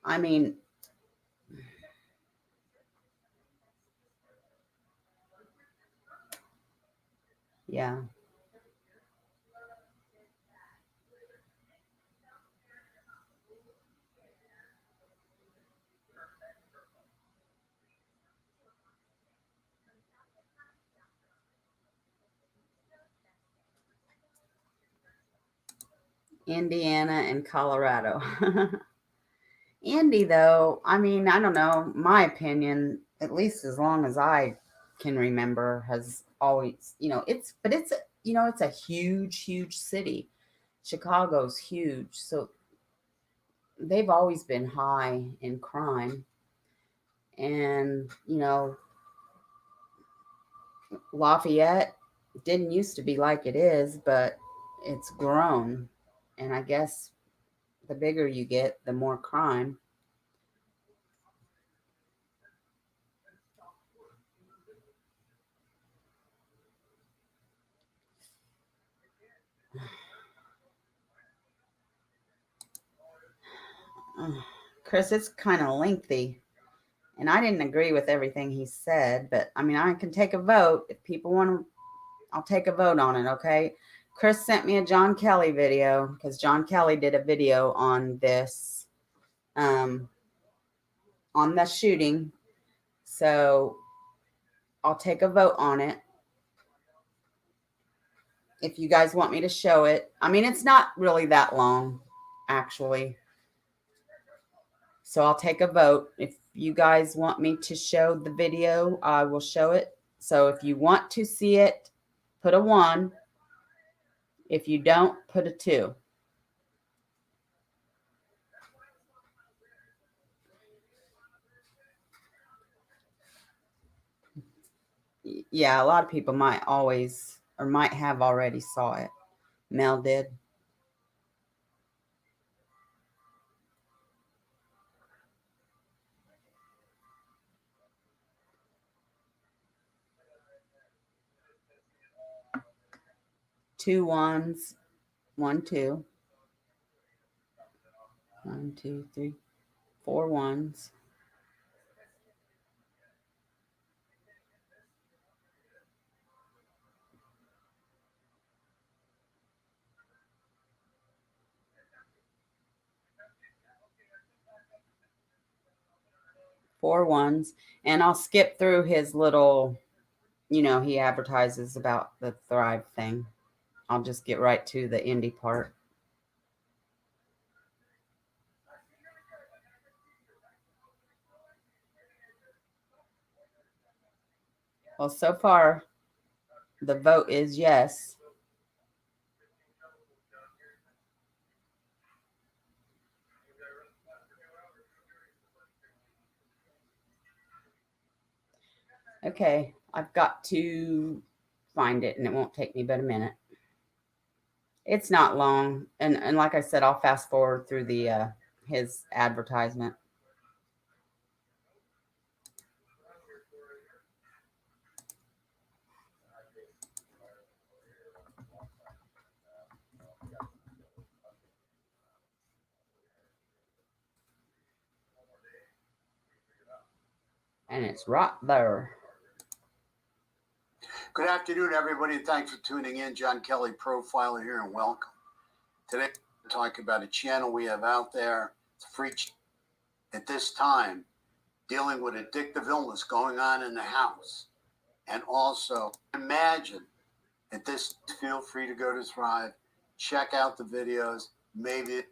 I mean, yeah. Indiana and Colorado. Indy, though, I mean, I don't know. My opinion, at least as long as I can remember, has always, it's a huge, huge city. Chicago's huge. So they've always been high in crime. And, Lafayette didn't used to be like it is, but it's grown. And I guess the bigger you get, the more crime. Chris, it's kind of lengthy. And I didn't agree with everything he said, but I mean, I can take a vote. If people want to, I'll take a vote on it, okay? Chris sent me a John Kelly video because John Kelly did a video on this, on the shooting. So I'll take a vote on it. If you guys want me to show it. I mean, it's not really that long, actually. So I'll take a vote. If you guys want me to show the video, I will show it. So if you want to see it, put a 1. If you don't, put a 2. Yeah, a lot of people might have already saw it. Mel did. Two ones, 1, 2. 1, 2, 3, 4 ones. 4 ones. And I'll skip through his little, he advertises about the Thrive thing. I'll just get right to the indie part. Well, so far, the vote is yes. Okay, I've got to find it, and it won't take me but a minute. It's not long, and like I said, I'll fast forward through the his advertisement. And it's right there. Good afternoon, everybody. Thanks for tuning in. John Kelly, profiler here, and welcome. Today, we're talking about a channel we have out there. It's free at this time, dealing with addictive illness going on in the house. And also, imagine at this, feel free to go to Thrive, check out the videos, maybe.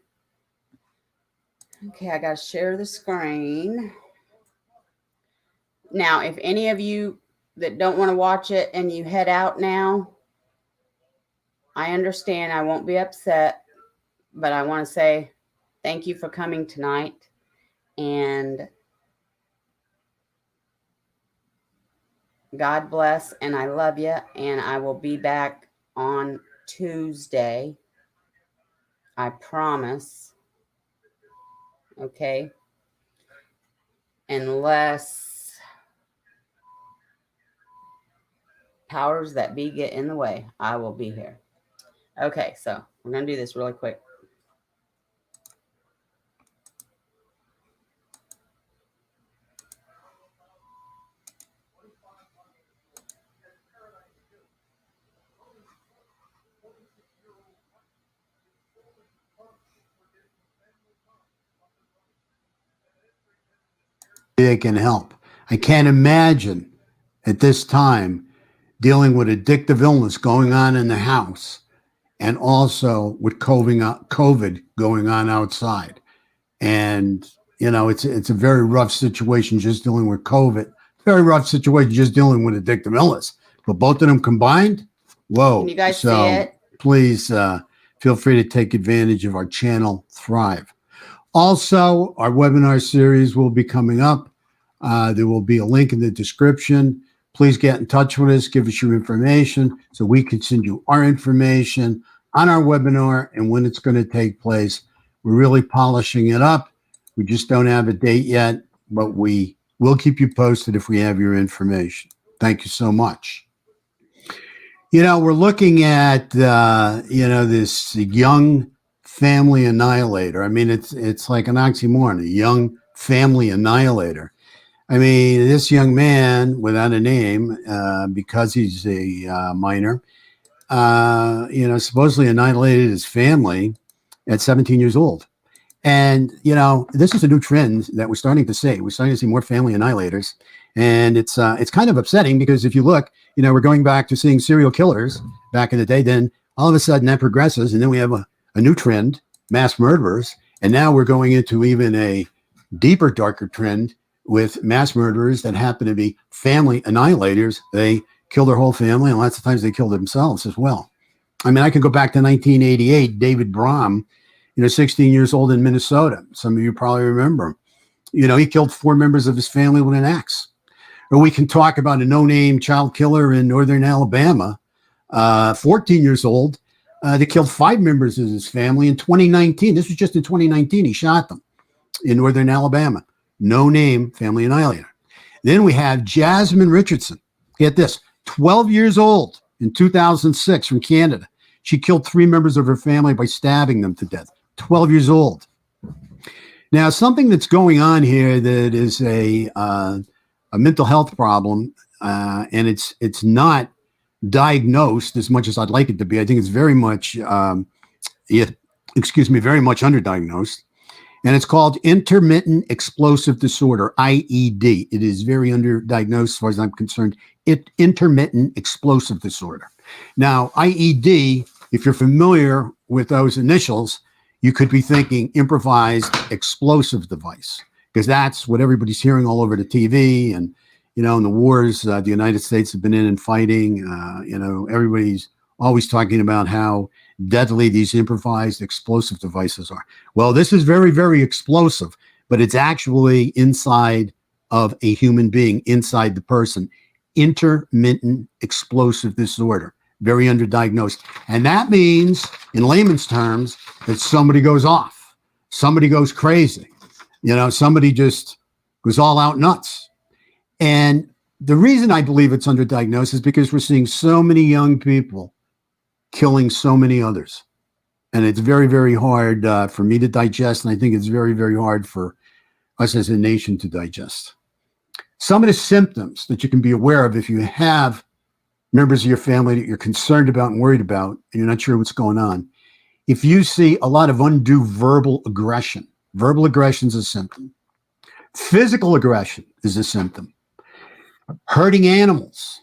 Okay, I got to share the screen. Now, if any of you that don't want to watch it and you head out now, I understand. I won't be upset, but I want to say thank you for coming tonight. And God bless, and I love you. And I will be back on Tuesday. I promise. Okay. Unless powers that be get in the way, I will be here. Okay, so we're going to do this really quick. They can help. I can't imagine at this time dealing with addictive illness going on in the house and also with COVID going on outside. And, you know, it's a very rough situation just dealing with COVID. Very rough situation just dealing with addictive illness. But both of them combined, whoa. Can you guys see it? Please feel free to take advantage of our channel, Thrive. Also, our webinar series will be coming up. There will be a link in the description. Please get in touch with us. Give us your information so we can send you our information on our webinar and when it's going to take place. We're really polishing it up. We just don't have a date yet, but we will keep you posted if we have your information. Thank you so much. You know, we're looking at, this young family annihilator. I mean, it's like an oxymoron, a young family annihilator. I mean, this young man without a name, because he's a minor, supposedly annihilated his family at 17 years old. And, you know, this is a new trend that we're starting to see. We're starting to see more family annihilators. And it's kind of upsetting because if you look, you know, we're going back to seeing serial killers back in the day. Then all of a sudden that progresses. And then we have a new trend, mass murderers. And now we're going into even a deeper, darker trend with mass murderers that happen to be family annihilators. They kill their whole family, and lots of times they kill themselves as well. I mean, I could go back to 1988, David Brom, 16 years old in Minnesota. Some of you probably remember. You know, he killed 4 members of his family with an axe. Or we can talk about a no-name child killer in northern Alabama, 14 years old, that killed 5 members of his family in 2019. This was just in 2019. He shot them in northern Alabama. No-name family annihilator. Then we have Jasmine Richardson. Get this, 12 years old in 2006 from Canada. She killed 3 members of her family by stabbing them to death. 12 years old. Now, something that's going on here that is a mental health problem, and it's not diagnosed as much as I'd like it to be. I think it's very much, very much underdiagnosed. And it's called intermittent explosive disorder, IED. It is very underdiagnosed as far as I'm concerned. Intermittent explosive disorder. Now, IED, if you're familiar with those initials, you could be thinking improvised explosive device, because that's what everybody's hearing all over the TV and, in the wars the United States have been in and fighting. Everybody's always talking about how deadly these improvised explosive devices are. Well, this is very, very explosive, but it's actually inside of a human being, inside the person. Intermittent explosive disorder, very underdiagnosed. And that means, in layman's terms, that somebody goes off, somebody goes crazy, somebody just goes all out nuts. And the reason I believe it's underdiagnosed is because we're seeing so many young people killing so many others. And it's very, very hard for me to digest. And I think it's very, very hard for us as a nation to digest. Some of the symptoms that you can be aware of if you have members of your family that you're concerned about and worried about, and you're not sure what's going on. If you see a lot of undue verbal aggression is a symptom. Physical aggression is a symptom. Hurting animals,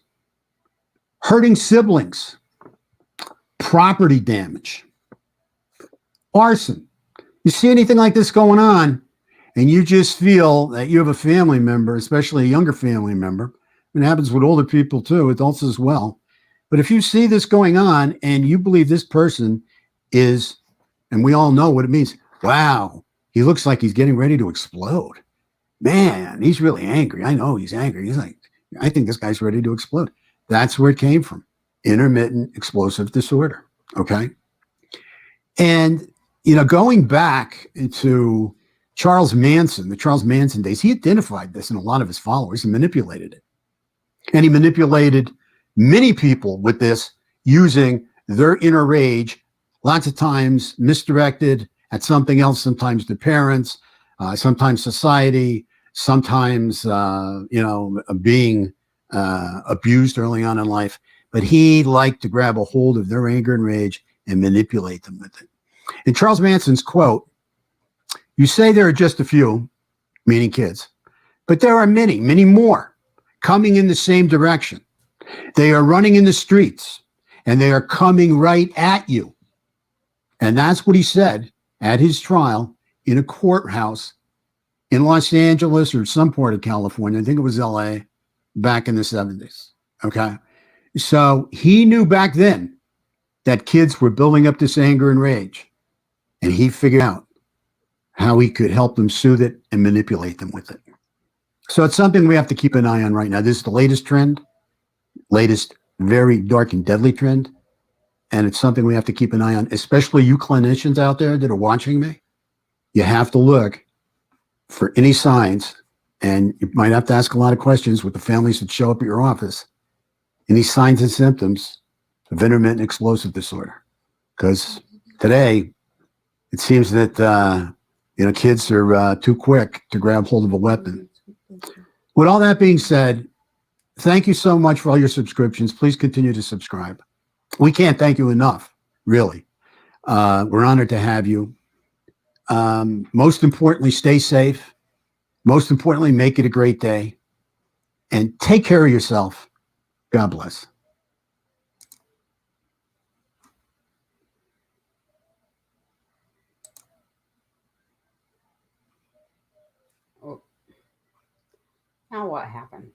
hurting siblings, property damage, arson. You see anything like this going on, and you just feel that you have a family member, especially a younger family member. It happens with older people too, adults as well. But if you see this going on and you believe this person is, and we all know what it means, wow, he looks like he's getting ready to explode. Man, he's really angry. I know he's angry. He's like, I think this guy's ready to explode. That's where it came from. Intermittent explosive disorder. Okay. And, going back to Charles Manson, the Charles Manson days, he identified this in a lot of his followers and manipulated it. And he manipulated many people with this using their inner rage, lots of times misdirected at something else, sometimes the parents, sometimes society, sometimes, being abused early on in life. But he liked to grab a hold of their anger and rage and manipulate them with it. In Charles Manson's quote, you say there are just a few, meaning kids, but there are many, many more coming in the same direction. They are running in the streets and they are coming right at you. And that's what he said at his trial in a courthouse in Los Angeles or some part of California. I think it was LA back in the 70s. Okay. So he knew back then that kids were building up this anger and rage, and he figured out how he could help them soothe it and manipulate them with it. So it's something we have to keep an eye on right now. This is the latest trend, latest very dark and deadly trend. And it's something we have to keep an eye on, especially you clinicians out there that are watching me. You have to look for any signs, and you might have to ask a lot of questions with the families that show up at your office. Any signs and symptoms of intermittent explosive disorder. Because today, it seems that, kids are too quick to grab hold of a weapon. With all that being said, thank you so much for all your subscriptions. Please continue to subscribe. We can't thank you enough, really. We're honored to have you. Most importantly, stay safe. Most importantly, make it a great day. And take care of yourself. God bless. Oh. Now what happened?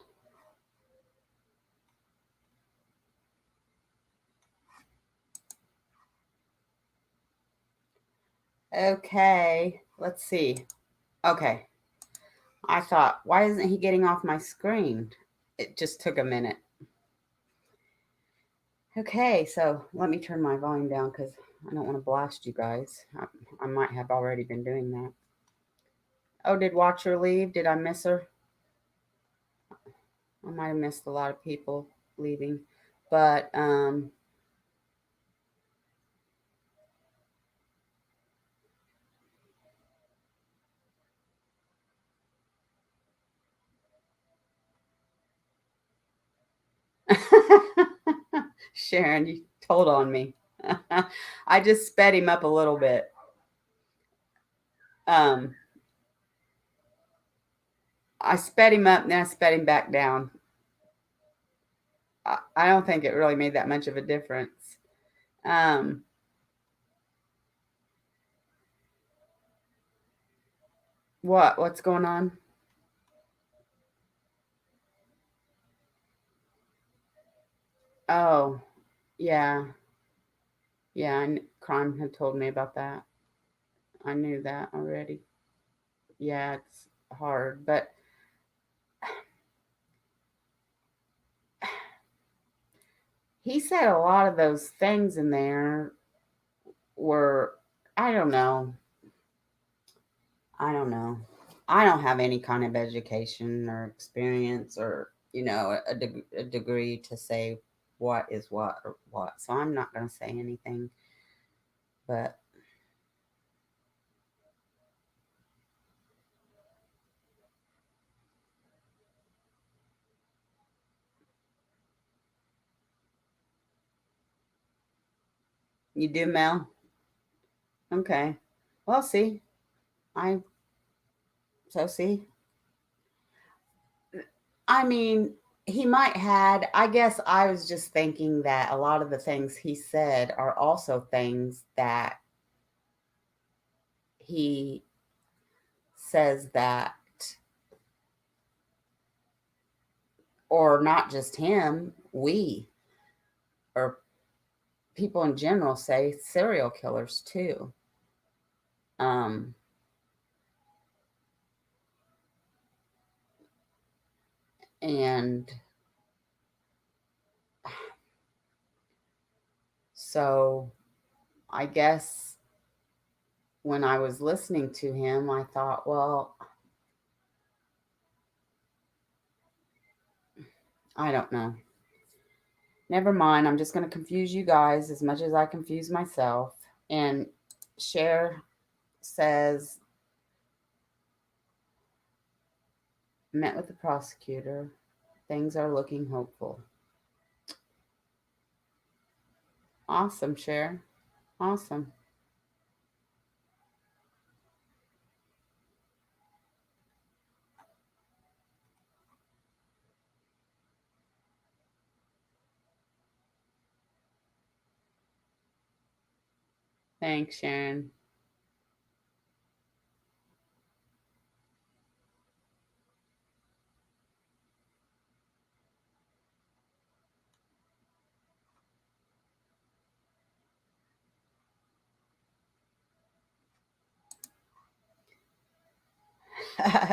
Okay, let's see. Okay. I thought, why isn't he getting off my screen? It just took a minute. Okay, so let me turn my volume down because I don't want to blast you guys. I might have already been doing that. Oh, did Watcher leave? Did I miss her? I might have missed a lot of people leaving, but Sharon, you told on me. I just sped him up a little bit. I sped him up and then I sped him back down. I don't think it really made that much of a difference. What's going on? Oh, yeah. Yeah, Crime had told me about that. I knew that already. Yeah, it's hard, but he said a lot of those things in there were, I don't know. I don't know. I don't have any kind of education or experience or, a degree to say what is what or what. So I'm not going to say anything. But you do, Mel? Okay. Well, see, I, so see, I mean, he might had, I guess I was just thinking that a lot of the things he said are also things that he says that, or not just him, we, or people in general say serial killers too. Um, and so I guess when I was listening to him, I thought, well, I don't know. Never mind. I'm just going to confuse you guys as much as I confuse myself. And Cher says, met with the prosecutor. Things are looking hopeful. Awesome, Cher. Awesome. Thanks, Sharon.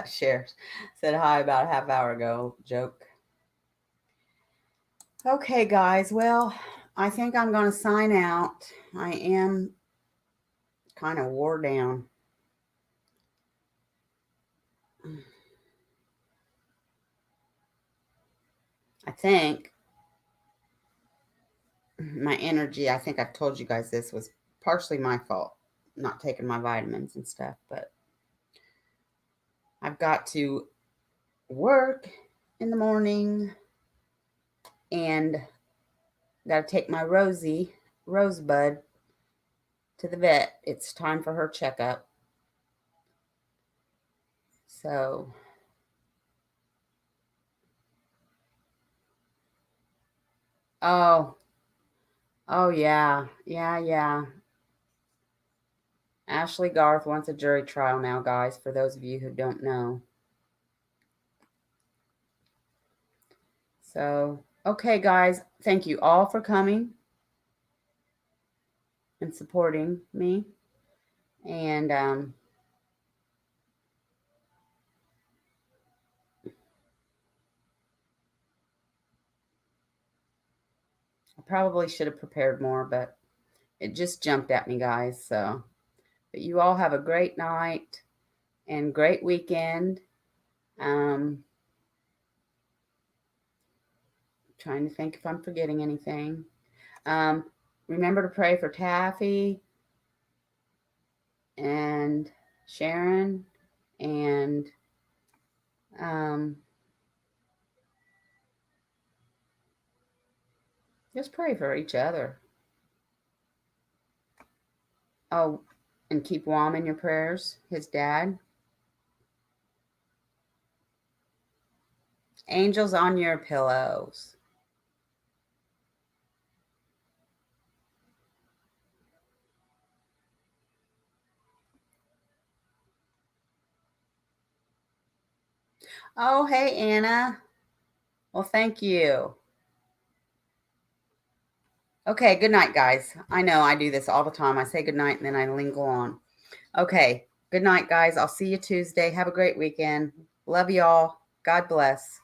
Cher said hi about a half hour ago. Joke. Okay, guys. Well, I think I'm going to sign out. I am kind of wore down. I think my energy, I think I've told you guys this, was partially my fault, not taking my vitamins and stuff, but I've got to work in the morning and got to take my Rosebud, to the vet. It's time for her checkup. So, oh, oh yeah, yeah. Ashley Garth wants a jury trial now, guys, for those of you who don't know. So, okay, guys, thank you all for coming and supporting me. And I probably should have prepared more, but it just jumped at me, guys. So, but you all have a great night and great weekend. Trying to think if I'm forgetting anything. Remember to pray for Taffy and Sharon and just pray for each other. Oh, and keep Wam in your prayers, his dad. Angels on your pillows. Oh, hey, Anna. Well, thank you. Okay, good night, guys. I know I do this all the time. I say good night and then I linger on. Okay, good night, guys. I'll see you Tuesday. Have a great weekend. Love y'all. God bless.